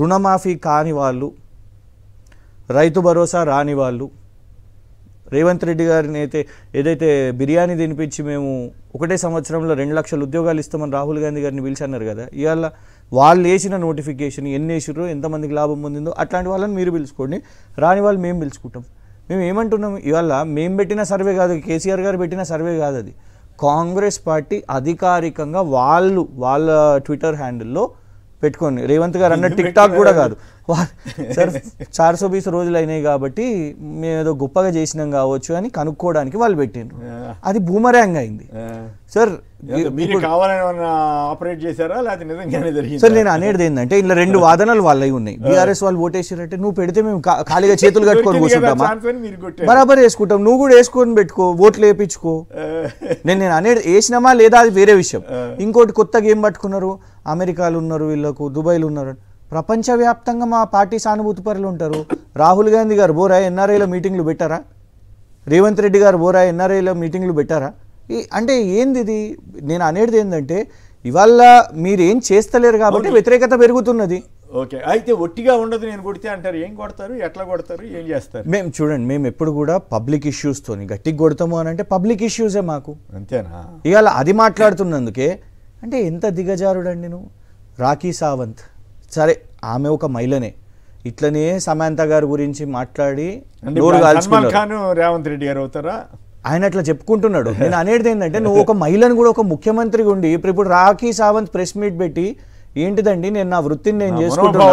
రుణమాఫీ కాని వాళ్ళు, రైతు భరోసా రాని వాళ్ళు, రేవంత్ రెడ్డి గారిని ఏదైతే బిర్యానీ తినిపించి మేము ఒకటే సంవత్సరంలో 2 లక్షల ఉద్యోగాలు ఇస్తామని రాహుల్ గాంధీ గారిని పిలిచి అన్నారు కదా, ఇవాళ వాళ్ళు వేసిన నోటిఫికేషన్ ఎన్ని వేసిర్రో, ఎంతమందికి లాభం పొందిందో అట్లాంటి వాళ్ళని మీరు పిలుచుకోండి, రాని వాళ్ళు మేము పిలుచుకుంటాం. మేము ఏమంటున్నాం, ఇవాళ మేము పెట్టిన సర్వే కాదు, కేసీఆర్ గారు పెట్టిన సర్వే కాదు, అది కాంగ్రెస్ పార్టీ అధికారికంగా వాళ్ళ ట్విట్టర్ హ్యాండిల్లో పెట్టుకోండి. రేవంత్ గారు అన్న టిక్ టాక్ కూడా కాదు సార్, 420 రోజులు అయినాయి కాబట్టి మేము ఏదో గొప్పగా చేసినాం కావచ్చు అని కనుక్కోవడానికి వాళ్ళు పెట్టిండ్రు. అది బూమరాంగ్ అయింది సార్. సార్ నేను అనేది ఏంటంటే ఇలా 2 వాదనలు వాళ్ళవి ఉన్నాయి. బీఆర్ఎస్ వాళ్ళు ఓటేసారంటే నువ్వు పెడితే మేము ఖాళీగా చేతులు కట్టుకొని కూర్చుంటామా? బరాబర్ వేసుకుంటాం, నువ్వు కూడా వేసుకొని పెట్టుకో, ఓట్లు వేయించుకో. నేను అనేది వేసినామా లేదా అది వేరే విషయం. ఇంకోటి కొత్తగా ఏం పట్టుకున్నారు, అమెరికాలు ఉన్నారు, వీళ్ళకు దుబాయ్లు ఉన్నారు. ప్రపంచవ్యాప్తంగా మా పార్టీ సానుభూతి పరులు ఉంటారు. రాహుల్ గాంధీ గారు బోరా ఎన్ఆర్ఐలో మీటింగ్లు పెట్టారా? రేవంత్ రెడ్డి గారు బోరా ఎన్ఆర్ఐలో మీటింగ్లు పెట్టారా? అంటే ఏంది ఇది? నేను అనేది ఏంటంటే ఇవాళ మీరు ఏం చేస్తలేరు కాబట్టి వ్యతిరేకత పెరుగుతున్నది. ఓకే, అయితే ఒట్టిగా ఉండదు నేను కొడితే అంటారు. ఏం కొడతారు, ఎట్లా కొడతారు, ఏం చేస్తారు? మేము చూడండి, మేము ఎప్పుడు కూడా పబ్లిక్ ఇష్యూస్తోని గట్టిగా కొడతాము అని అంటే పబ్లిక్ ఇష్యూసే మాకు, అంతేనా? ఇవాళ అది మాట్లాడుతున్నందుకే అంటే ఎంత దిగజారుడండి నువ్వు. రాఖీ సావంత్ సరే, ఆమె ఒక మహిళనే, ఇట్లనే సమంత గారి గురించి మాట్లాడి రేవంత్ రెడ్డి గారు అవుతారా? ఆయన అట్లా చెప్పుకుంటున్నాడు. నేను అనేది ఏంటంటే నువ్వు ఒక మహిళను కూడా ఒక ముఖ్యమంత్రి ఉండి ఇప్పుడు రాఖీ సావంత్ ప్రెస్ మీట్ పెట్టి ఏంటిదండి నేను నా వృత్తిని నేను చేసుకుంటున్నా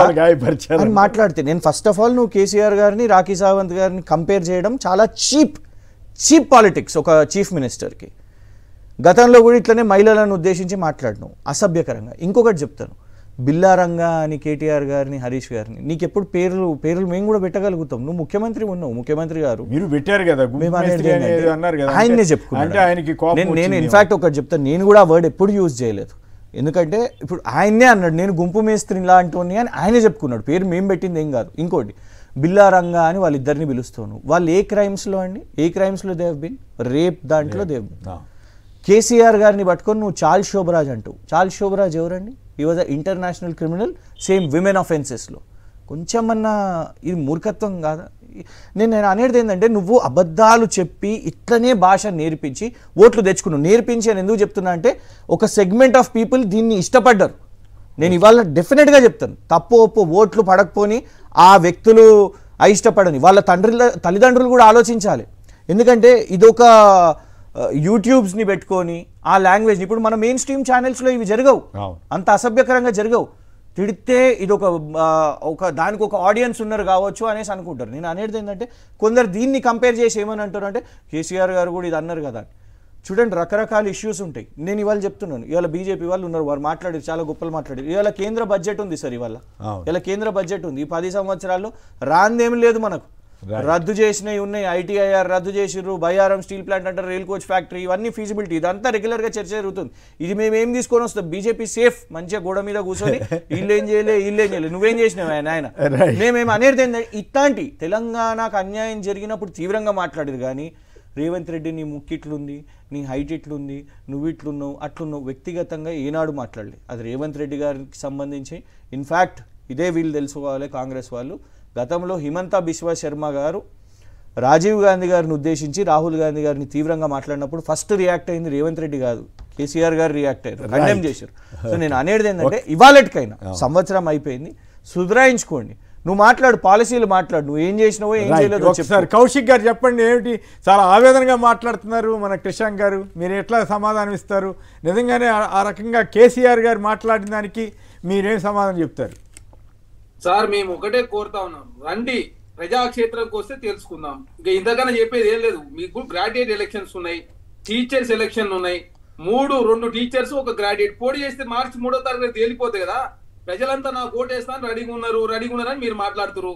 అని మాట్లాడితే, నేను ఫస్ట్ ఆఫ్ ఆల్ నువ్వు కేసీఆర్ గారిని రాఖీ సావంత్ గారిని కంపేర్ చేయడం చాలా చీప్ పాలిటిక్స్ ఒక చీఫ్ మినిస్టర్కి. గతంలో కూడా ఇట్లనే మహిళలను ఉద్దేశించి మాట్లాడను అసభ్యకరంగా. ఇంకొకటి చెప్తాను, బిల్లారంగా అని కేటీఆర్ గారిని, హరీష్ గారిని, నీకు ఎప్పుడు పేర్లు మేము కూడా పెట్టగలుగుతాం. నువ్వు ముఖ్యమంత్రి ఉన్నావు, ముఖ్యమంత్రి గారు మీరు పెట్టారు కదా, ఆయన్నే చెప్పుకున్నాను. నేను ఇన్ఫాక్ట్ ఒకటి చెప్తాను, నేను కూడా ఆ వర్డ్ ఎప్పుడు యూజ్ చేయలేదు. ఎందుకంటే ఇప్పుడు ఆయన్నే అన్నాడు నేను గుంపు మేస్త్రి లాంటి అని ఆయనే చెప్పుకున్నాడు. పేరు మేము పెట్టింది ఏం కాదు. ఇంకోటి బిల్లారంగా అని వాళ్ళిద్దరిని పిలుస్తాను. వాళ్ళు ఏ క్రైమ్స్లో అండి, ఏ క్రైమ్స్లో దే హ్యావ్ బీన్? రేప్ దాంట్లో దే హ్యావ్ బీన్. కేసీఆర్ గారిని పట్టుకొని నువ్వు చార్ల్స్ శోభరాజ్ అంటావు. చార్ల్స్ శోభరాజ్ ఎవరండి? ఈ was a international criminal, same women అఫెన్సెస్లో. కొంచెమన్నా ఇది మూర్ఖత్వం కాదా? నేను అనేది ఏంటంటే, నువ్వు అబద్ధాలు చెప్పి ఇట్లనే భాష నేర్పించి ఓట్లు తెచ్చుకున్నావు. నేర్పించి అని ఎందుకు చెప్తున్నా అంటే, ఒక సెగ్మెంట్ ఆఫ్ పీపుల్ దీన్ని ఇష్టపడ్డారు. నేను ఇవాళ డెఫినెట్గా చెప్తాను, తప్పు ఒప్పు ఓట్లు పడకపోని ఆ వ్యక్తులు ఇష్టపడని వాళ్ళ తల్లిదండ్రులు కూడా ఆలోచించాలి. ఎందుకంటే ఇదొక యూట్యూబ్స్ని పెట్టుకొని ఆ లాంగ్వేజ్ని, ఇప్పుడు మన మెయిన్ స్ట్రీమ్ ఛానల్స్లో ఇవి జరగవు, అంత అసభ్యకరంగా జరగవు. తిడితే ఇది ఒక దానికి ఒక ఆడియన్స్ ఉన్నారు కావచ్చు అనేసి అనుకుంటారు. నేను అనేది ఏంటంటే, కొందరు దీన్ని కంపేర్ చేసి ఏమని అంటారు అంటే, కేసీఆర్ గారు కూడా ఇది అన్నారు కదా. చూడండి, రకరకాల ఇష్యూస్ ఉంటాయి. నేను ఇవాళ చెప్తున్నాను, ఇవాళ బీజేపీ వాళ్ళు ఉన్నారు, వారు మాట్లాడారు, చాలా గొప్పలు మాట్లాడారు. ఇవాళ కేంద్ర బడ్జెట్ ఉంది సార్, ఇవాళ కేంద్ర బడ్జెట్ ఉంది. ఈ 10 సంవత్సరాల్లో రాందేమి లేదు మనకు. రద్దు చేసినవి ఉన్నాయి, ఐటీఐఆర్ రద్దు చేసిర్రు, బయ్యారం స్టీల్ ప్లాంట్ అంటారు, రైల్ కోచ్ ఫ్యాక్టరీ, ఇవన్నీ ఫీజిబిలిటీ, ఇదంతా రెగ్యులర్గా చర్చ జరుగుతుంది. ఇది మేము ఏం తీసుకొని వస్తాం? బీజేపీ సేఫ్, మంచిగా గోడ మీద కూర్చొని వీళ్ళేం చేయలేదు, నువ్వేం చేసినావు ఆయన. మేమేం అనేది ఏంటంటే, ఇట్లాంటి తెలంగాణకు అన్యాయం జరిగినప్పుడు తీవ్రంగా మాట్లాడేది. కానీ రేవంత్ రెడ్డి నీ ముక్కిట్లుంది, నీ హైట్ ఇట్లుంది, నువ్వు ఇట్లున్నావు అట్లున్నావు వ్యక్తిగతంగా ఏనాడు మాట్లాడలేదు. అది రేవంత్ రెడ్డి గారికి సంబంధించి. ఇన్ఫ్యాక్ట్ ఇదే వీళ్ళు తెలుసుకోవాలి, కాంగ్రెస్ వాళ్ళు గతంలో హిమంత బిశ్వ శర్మ గారు రాజీవ్ గాంధీ గారిని ఉద్దేశించి రాహుల్ గాంధీ గారిని తీవ్రంగా మాట్లాడినప్పుడు ఫస్ట్ రియాక్ట్ అయింది రేవంత్ రెడ్డి కాదు, కేసీఆర్ గారు రియాక్ట్ అయ్యారు, కండెమ్ చేశారు. సో నేను అనేది ఏంటంటే, ఇవాళకైనా సంవత్సరం అయిపోయింది, సుధరాయించుకోండి. నువ్వు మాట్లాడు, పాలసీలు మాట్లాడు, నువ్వు ఏం చేసినావో ఏం చేయలేదో ఒకసారి కౌశిక్ గారు చెప్పండి. ఏమిటి చాలా ఆవేదనగా మాట్లాడుతున్నారు మన కృషాంక్ గారు, మీరు ఎట్లా సమాధానం ఇస్తారు? నిజంగానే ఆ రకంగా కేసీఆర్ గారు మాట్లాడిన దానికి మీరేం సమాధానం చెప్తారు? సార్ మేము ఒకటే కోరుతా ఉన్నాం, రండి ప్రజాక్షేత్రంకి వస్తే తెలుసుకుందాం. ఇంకా ఇంతకన్నా చెప్పేది ఏం లేదు. మీకు గ్రాడ్యుయేట్ ఎలక్షన్స్ ఉన్నాయి, టీచర్స్ ఎలక్షన్ ఉన్నాయి, 2 టీచర్స్ ఒక గ్రాడ్యుయేట్ పోటీ చేస్తే మార్చి 3వ తారీఖు తేలిపోతాయి కదా. ప్రజలంతా నాకు ఓటేస్తాను రెడీగా ఉన్నారని మీరు మాట్లాడుతున్నారు.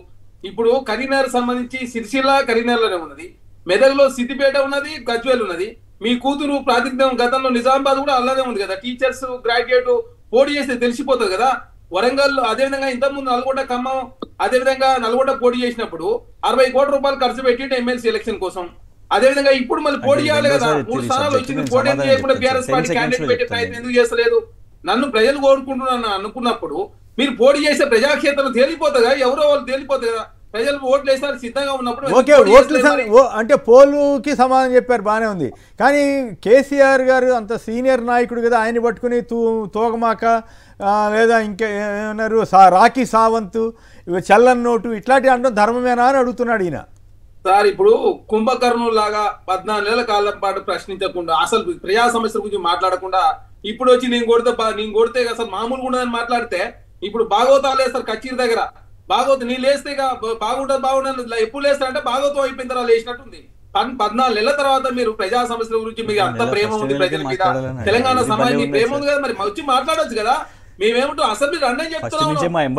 ఇప్పుడు కరీంనగర్ సంబంధించి సిరిసిల్ల కరీంనగర్లోనే ఉన్నది, మెదక్లో సిద్దిపేట ఉన్నది, గజ్వేల్ ఉన్నది. మీ కూతురు ప్రాతినిధ్యం గతంలో నిజామాబాద్ కూడా అలానే ఉంది కదా. టీచర్స్ గ్రాడ్యుయేట్ పోటీ చేస్తే తెలిసిపోతుంది కదా. వరంగల్ అదేవిధంగా ఇంతకుముందు నల్గొండ, ఖమ్మం, అదేవిధంగా నల్గొండ పోటీ చేసినప్పుడు 60 కోట్ల రూపాయలు ఖర్చు పెట్టి ఎమ్మెల్సీ ఎలక్షన్ కోసం. అదేవిధంగా ఇప్పుడు మళ్ళీ పోటీ చేయాలి కదా, 3 స్థానాలు వచ్చింది, పోటీ చేయకుండా బీఆర్ఎస్ పార్టీ క్యాండిడేట్ పెట్టే ప్రయత్నం ఎందుకు చేస్తలేదు? నన్ను ప్రజలు కోరుకుంటున్నాను అనుకున్నప్పుడు మీరు పోటీ చేసే ప్రజాక్షేత్రం తేలిపోతుందా? ఎవరో వాళ్ళు తేలిపోతుంది కదా. ప్రజలు ఓట్లు వేస్తారు సిద్ధంగా ఉన్నప్పుడు. ఓకే, ఓట్లు అంటే పోలుకి సమాధానం చెప్పారు, బాగానే ఉంది. కానీ కేసీఆర్ గారు అంత సీనియర్ నాయకుడు కదా, ఆయన పట్టుకుని తోగమాక లేదా ఇంకా ఏమన్నారు రాఖీ సావంత్, చల్లన్ నోటు ఇట్లాంటివి అనడం ధర్మమేనా అని అడుగుతున్నాడు ఈయన. సార్ ఇప్పుడు కుంభకర్ణులు లాగా 14 నెలల కాలం పాటు ప్రశ్నించకుండా, అసలు ప్రజా సమస్యల గురించి మాట్లాడకుండా, ఇప్పుడు వచ్చి నేను కొడితే అసలు మామూలుగా ఉండదని మాట్లాడితే, ఇప్పుడు భాగవతాలు వేస్తారు కచ్చీరి దగ్గర. భాగవతం నీళ్ళు వేస్తే బాగుంటుంది ఎప్పుడు వేస్తారంటే భాగవతం అయిపోయిన తర్వాత వేసినట్టుంది. 14 నెలల తర్వాత మీరు ప్రజా సమస్యల గురించి మీకు అంత ప్రేమ ఉంది ప్రజల మీద, తెలంగాణ సమాజానికి ప్రేమ ఉంది కదా, మరి వచ్చి మాట్లాడొచ్చు కదా. మేమేమంటూ అసెంబ్లీ రండి చెప్తున్నాం.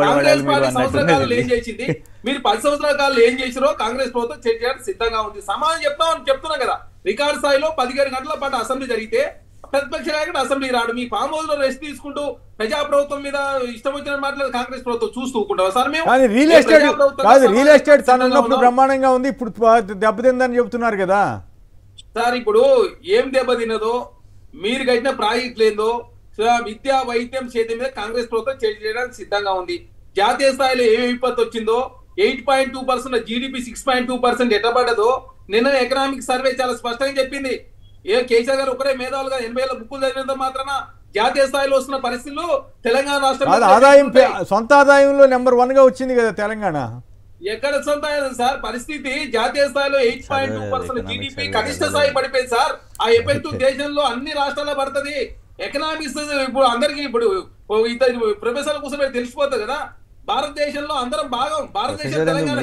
కాంగ్రెస్ పార్టీ సంవత్సరాల కాలంలో ఏం చేసింది, మీరు 10 సంవత్సరాల కాలంలో ఏం చేసిరో కాంగ్రెస్ ప్రభుత్వం చేయడానికి సిద్ధంగా ఉంది. సమాజం చెప్తున్నాం కదా. రికార్డు స్థాయిలో 17 గంటల పాటు అసెంబ్లీ జరిగితే ప్రతిపక్ష నాయకుడు అసెంబ్లీ రాడు. మీ ఫామ్ హౌస్ లో రెస్ట్ తీసుకుంటూ ప్రజా ప్రభుత్వం మీద ఇష్టం వచ్చిన మాట్లాడు కాంగ్రెస్ ప్రభుత్వం చూస్తూ ఊరుకుంటావా సార్? మేము రియల్ ఎస్టేట్ తనప్పుడు బ్రహ్మాండంగా ఉంది, ఇప్పుడు దెబ్బతిందని చెబుతున్నారు కదా సార్. ఇప్పుడు ఏం దెబ్బతిన్నదో, మీరు కట్టిన ప్రాజెక్టులు ఏందో, విద్యా వైద్యం చేతి మీద కాంగ్రెస్ ప్రభుత్వం చేయడానికి సిద్ధంగా ఉంది. జాతీయ స్థాయిలో ఏమి విపత్తు వచ్చిందో, 8.2% జీడిపి 6.2% ఎట్టబడ్డదో నిన్న ఎకనామిక్ సర్వే చాలా స్పష్టంగా చెప్పింది. కేసీఆర్ గారు ఒకరే మేధావులుగా 80 ఏళ్ళ బుక్కులు చదివినంత మాత్రాన జాతీయ స్థాయిలో వస్తున్న పరిస్థితులు తెలంగాణ రాష్ట్రం ఆదాయం సొంత ఆదాయంలో నెంబర్ 1 గా వచ్చింది కదా తెలంగాణ. ఎక్కడ సొంత ఆదాయం సార్? పరిస్థితి జాతీయ స్థాయిలో 8.2% జీడిపి కనిష్ట స్థాయి పడిపోయింది సార్. ఆ ఎఫెక్ట్ దేశంలో అన్ని రాష్ట్రాల్లో పడుతుంది. ఎకనామిక్స్ ఇప్పుడు అందరికి ఇప్పుడు ప్రొఫెసర్ కోసం తెలిసిపోతుంది కదా. భారతదేశంలో అందరం భాగం, భారతదేశం తెలంగాణ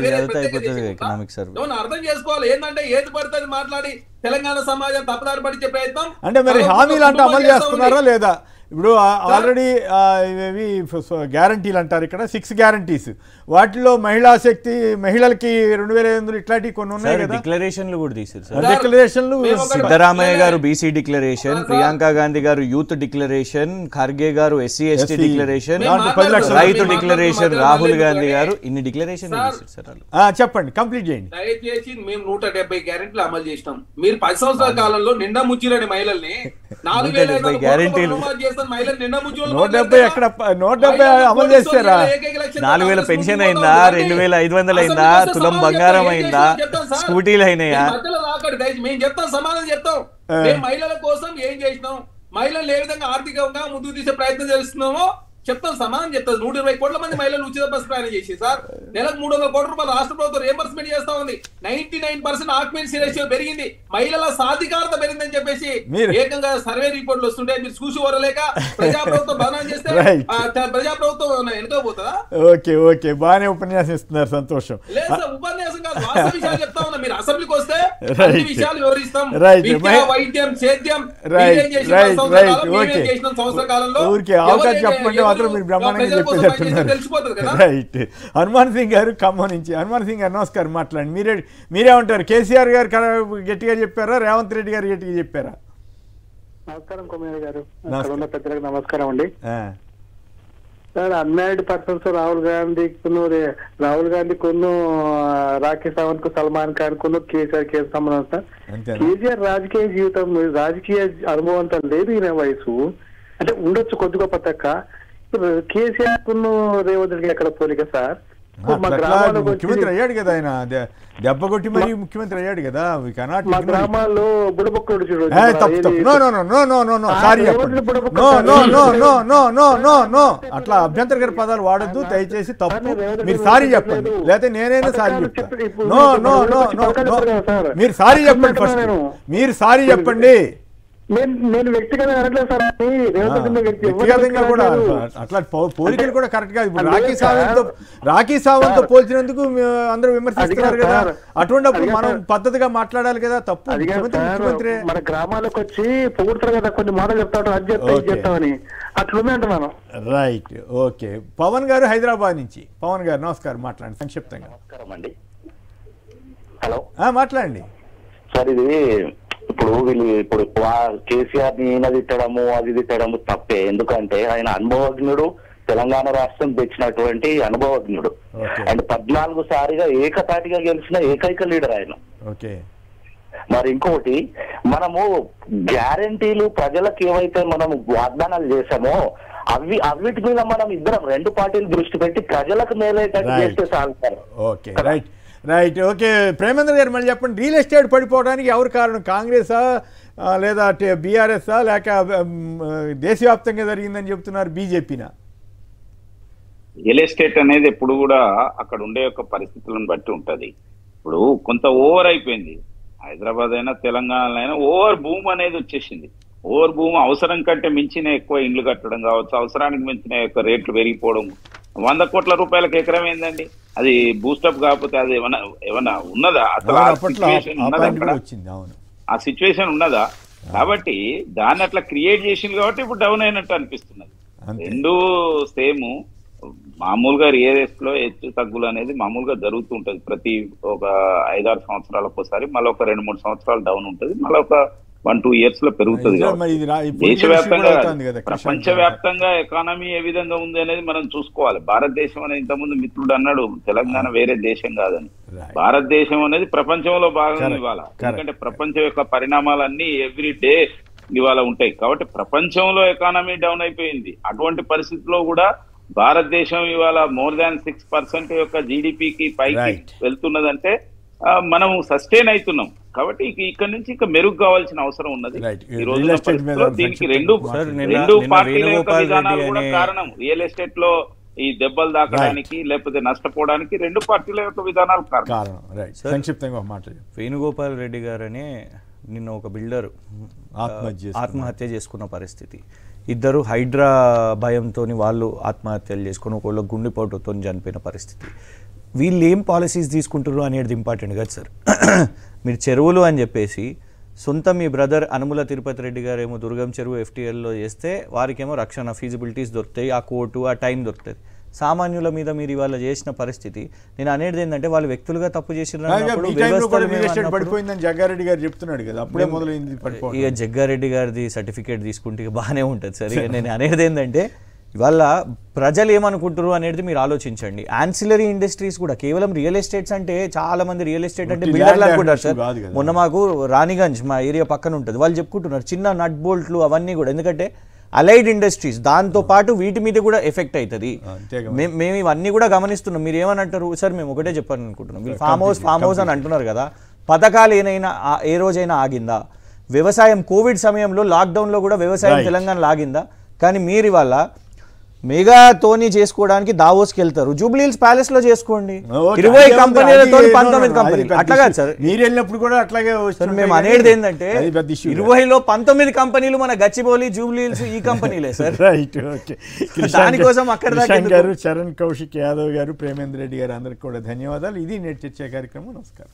అర్థం చేసుకోవాలి. ఏంటంటే ఏది పడుతుంది మాట్లాడి తెలంగాణ సమాజం తప్పుదారి పడిచే ప్రయత్నం అంటే మరి హామీలు అంటే అమలు చేస్తున్నారా లేదా? ఇప్పుడు ఆల్రెడీ ఇవి గ్యారంటీలు అంటారు ఇక్కడ 6 గ్యారంటీస్, వాటిలో మహిళా శక్తి, మహిళలకి 2500 ఇట్లాంటివి కొన్ని ఉన్నాయి కదా. డిక్లరేషన్లు కూడా తీసారు సార్. డిక్లరేషన్లు సిద్ధరామయ్య గారు బీసీ డిక్లరేషన్, ప్రియాంక గాంధీ గారు యూత్ డిక్లరేషన్, ఖర్గే గారు SC ST డిక్లరేషన్, రైతు డిక్లరేషన్, రాహుల్ గాంధీ గారు ఇన్ని డిక్లరేషన్ చెప్పండి, కంప్లీట్ చేయండి. దయచేసి మేము 170 గ్యారెంటీలు అమలు చేసినాం. మీరు 10 సంవత్సరాల కాలంలో నిండా ముచ్చిరని మహిళల్ని 4,500 గ్యారెంటీలు 170 ఎక్కడ 170 అమలు చేస్తారా? 4,000 పెన్షన్ అయిందా? 2,500 అయిందా? తులం బంగారం అయిందా? స్కూటీలు అయినాయా? మేము చెప్తాం, సమాధానం చెప్తాం. మేము మహిళల కోసం ఏం చేసినాం, మహిళలు ఏ విధంగా ఆర్థికంగా ముందుకు తీసే ప్రయత్నం చేస్తున్నామో చెప్తాం, సమాధానం చెప్తారు. 120 కోట్ల మంది మహిళలు ఉచిత బస్సు ప్రయాణం చేసి సార్ నెలకు 300 కోట్ల రూపాయలు రాష్ట్ర ప్రభుత్వం రియంబర్స్మెంట్ చేస్తా ఉంది. 99% ఆక్యుపెన్సీ రేషియో పెరిగింది, మహిళల సాధికారత పెరిగిందని చెప్పేసి ఏకంగా సర్వే రిపోర్ట్లు వస్తుంటే మీరు చూసి ఓరలేక ప్రజాప్రభుత్వం బదనాం చేస్తే ప్రజాప్రభుత్వం వెనుకపోతుందా? ఓకే ఓకే, బాగానే ఉపన్యాసం ఇస్తున్నారు, సంతోషం. లేదు సార్, ఉపన్యాసం కాదు, వాస్తవ విషయాలు చెప్తా ఉన్నా. మీరు అసెంబ్లీకి వస్తే అన్ని విషయాలు వివరిస్తాం. వైద్యం, సేద్యం చేసిన సంవత్సర కాలంలో అవకాశం చెప్పండి మాత్రం మీరు బ్రహ్మాండంగా చెప్పేటట్టున్నారు. రైట్. హనుమాన్ సింగ్ గారు ఖమ్మం నుంచి. హనుమాన్ సింగ్ గారు నమస్కారం, మాట్లాడండి. మీరేమంటారు? కేసీఆర్ గారు గట్టిగా చెప్పారా, రేవంత్ రెడ్డి గారు గట్టిగా చెప్పారా? నమస్కారం కొమ్మయ్య గారు, ఉన్న పెద్దలకు నమస్కారం అండి. Sir, unmarried persons Rahul Gandhi కొను రాఖీ సావంత్ కు, సల్మాన్ ఖాన్ కొను, కేసీఆర్ కేసు సంబంధం సార్. కేసీఆర్ రాజకీయ జీవితం, రాజకీయ అనుభవం అంతా లేదు. ఈయన వయసు అంటే ఉండొచ్చు కొద్ది గొప్ప తక్క. కేసీఆర్ కును రేవంత్ రెడ్డి ఎక్కడ పోలిక సార్? ముఖ్యమంత్రి అయ్యాడు కదా ఆయన, దెబ్బ కొట్టి మరి ముఖ్యమంత్రి అయ్యాడు కదా. మా గ్రామాల్లో బుడబొక్కడు అట్లా అభ్యంతరకర పదాలు వాడద్దు దయచేసి, తప్పు. మీరు సారీ చెప్పండి, లేకపోతే నేనైనా సారీ చెప్తాను. మీరు సారీ చెప్పండి, ఫస్ట్ మీరు సారీ చెప్పండి. నేను వ్యక్తిగతంగా అనట్లేదు సార్, వ్యక్తిగతంగా కూడా అట్లా పోలికలు కూడా కరెక్ట్ కాదు. ఇప్పుడు రాఖీ సావంత్ పోల్చినందుకు అందరూ విమర్శిస్తున్నారు కదా, అటువంటిప్పుడు మనం పద్ధతిగా మాట్లాడాలి కదా. తప్పు ముఖ్యమంత్రి మన గ్రామాలకు వచ్చి పొగుడుతారు కదా, కొన్ని మాటలు చెప్తాడు, అది చెప్తామని అట్లుంది అంటున్నాను. Right, okay. పవన్ గారు హైదరాబాద్ నుంచి. పవన్ గారు నమస్కారం, మాట్లాడండి సంక్షిప్తంగా. హలో, మాట్లాడండి సార్. ఇది ఇప్పుడు కేసీఆర్ ని ఈయన తిట్టడము, అది తిట్టడము తప్పే. ఎందుకంటే ఆయన అనుభవజ్ఞుడు, తెలంగాణ రాష్ట్రం తెచ్చినటువంటి అనుభవజ్ఞుడు. అండ్ 14 సారిగా ఏకతాటిగా గెలిచిన ఏకైక లీడర్ ఆయన. మరి ఇంకొకటి, మనము గ్యారంటీలు ప్రజలకు ఏవైతే మనం వాగ్దానాలు చేశామో అవిటి మీద మనం ఇద్దరం 2 పార్టీలు దృష్టి పెట్టి ప్రజలకు మేలైతే చేస్తే చాలు sir. Okay, right right. Okay, Premendra గారు మళ్ళీ చెప్పండి. రియల్ ఎస్టేట్ పడిపోవడానికి ఎవరు కారణం? కాంగ్రెసా లేదా బీఆర్ఎస్ఆ లేక దేశవ్యాప్తంగా జరిగిందని చెప్తున్నారు బీజేపీనా? రియల్ ఎస్టేట్ అనేది ఎప్పుడు కూడా అక్కడ ఉండే ఒక పరిస్థితులను బట్టి ఉంటది. ఇప్పుడు కొంత ఓవర్ అయిపోయింది. హైదరాబాద్ అయినా తెలంగాణలో అయినా ఓవర్ భూమి అనేది వచ్చేసింది. ఓవర్ భూమి అవసరం కంటే మించిన ఎక్కువ ఇండ్లు కట్టడం కావచ్చు, అవసరానికి మించిన యొక్క రేట్లు పెరిగిపోవడం. 100 కోట్ల రూపాయలకు ఎకరం ఏందండి? అది బూస్టప్ కాకపోతే అది ఏమన్నా ఉన్నదా? అసలు ఆ సిచ్యువేషన్ ఉన్నదా? కాబట్టి దాన్ని అట్లా క్రియేట్ చేసింది కాబట్టి ఇప్పుడు డౌన్ అయినట్టు అనిపిస్తున్నది. రెండు సేమ్. మామూలుగా రియల్ ఎస్టేట్ లో హెచ్చు తగ్గులు అనేది మామూలుగా జరుగుతూ ఉంటది. ప్రతి ఒక 5-6 సంవత్సరాలకు ఒకసారి, మళ్ళీ ఒక 2-3 సంవత్సరాలు డౌన్ ఉంటుంది, మళ్ళీ ఒక 1-2 years లో పెరుగుతుంది. దేశవ్యాప్తంగా ప్రపంచవ్యాప్తంగా ఎకానమీ ఏ విధంగా ఉంది అనేది మనం చూసుకోవాలి. భారతదేశం అనేది ఇంతకుముందు మిత్రుడు అన్నాడు తెలంగాణ వేరే దేశం కాదని. భారతదేశం అనేది ప్రపంచంలో భాగం ఇవాళ. ఎందుకంటే ప్రపంచం యొక్క పరిణామాలన్నీ ఎవ్రీ డే ఇవాళ ఉంటాయి. కాబట్టి ప్రపంచంలో ఎకానమీ డౌన్ అయిపోయింది. అటువంటి పరిస్థితుల్లో కూడా భారతదేశం ఇవాళ more than 6% యొక్క జీడిపికి పైకి వెళ్తున్నదంటే మనం సస్టైన్ అవుతున్నాం. కాబట్టి ఇక్కడ నుంచి ఇంకా మెరుగు కావాల్సిన అవసరం ఉన్నది. ఈ రోజు దీనికి రెండు పార్టీల యొక్క విధానాలు కూడా కారణం. రియల్ ఎస్టేట్ లో ఈ దెబ్బలు దాకడానికి లేకపోతే నష్టపోవడానికి 2 పార్టీల యొక్క విధానాలు కారణం. వేణుగోపాల్ రెడ్డి గారనే నిన్న ఒక బిల్డర్ ఆత్మహత్య చేసుకున్న పరిస్థితి. ఇద్దరు హైడ్రా భయంతో వాళ్ళు ఆత్మహత్యలు చేసుకుని ఒకళ్ళు గుండెపోటుతో చనిపోయిన పరిస్థితి. వీళ్ళు ఏం పాలసీస్ తీసుకుంటారు అనేది ఇంపార్టెంట్ కదా సార్. మీరు చెరువులు అని చెప్పేసి సొంత మీ బ్రదర్ అనుముల తిరుపతి రెడ్డి గారు ఏమో దుర్గం చెరువు FTLలో చేస్తే వారికేమో రక్షణ ఫీజిబిలిటీస్ దొరుకుతాయి, ఆ కోర్టు ఆ టైం దొరుకుతుంది. సామాన్యుల మీద మీరు ఇవాళ చేసిన పరిస్థితి, నేను అనేది ఏంటంటే వాళ్ళు వ్యక్తులుగా తప్పు చేసిన పడిపోయిందని జగ్గారెడ్డి గారు చెప్తున్నాడు కదా, అప్పుడే మొదలైంది. ఇక జగ్గారెడ్డి గారిది సర్టిఫికేట్ తీసుకుంటే బాగానే ఉంటుంది సార్. ఇక నేను అనేది ఏంటంటే ఇవాళ ప్రజలు ఏమనుకుంటారు అనేది మీరు ఆలోచించండి. యాన్సిలరీ ఇండస్ట్రీస్ కూడా కేవలం రియల్ ఎస్టేట్స్ అంటే చాలా మంది రియల్ ఎస్టేట్ అంటే బిల్డర్లు అనుకుంటారు సార్. మొన్న మాకు రాణిగంజ్ మా ఏరియా పక్కన ఉంటుంది, వాళ్ళు చెప్పుకుంటున్నారు చిన్న నట్ బోల్ట్లు అవన్నీ కూడా, ఎందుకంటే అలైడ్ ఇండస్ట్రీస్ దాంతో పాటు వీటి మీద కూడా ఎఫెక్ట్ అవుతుంది. మేము ఇవన్నీ కూడా గమనిస్తున్నాం. మీరు ఏమని అంటారు సార్? మేము ఒకటే చెప్పాలని అనుకుంటున్నాం. మీరు ఫామ్ హౌస్ అని అంటున్నారు కదా, పథకాలు ఏ రోజైనా ఆగిందా? వ్యవసాయం కోవిడ్ సమయంలో లాక్డౌన్లో కూడా వ్యవసాయం తెలంగాణలో ఆగిందా? కానీ మీరు ఇవాళ మెగాతోని చేసుకోవడానికి దావోస్కి వెళ్తారు, జూబ్లీ హిల్స్ ప్యాలెస్ లో చేసుకోండి, 20 కంపెనీలతో 19 కంపెనీలు. అట్లా కాదు సార్, మీరు వెళ్ళినప్పుడు కూడా అట్లాగే వస్తుంది. మేము అనేది ఏంటంటే 20లో 19 కంపెనీలు మన గచ్చిబౌలి, జూబ్లీ హిల్స్ ఈ కంపెనీలే సార్. Right, okay. దానికోసం అక్కడ గారు, చరణ్ కౌశిక్ యాదవ్ గారు, ప్రేమేంద్ర రెడ్డి గారు అందరికి కూడా ధన్యవాదాలు. ఇది నేటి చర్చా కార్యక్రమం. నమస్కారం.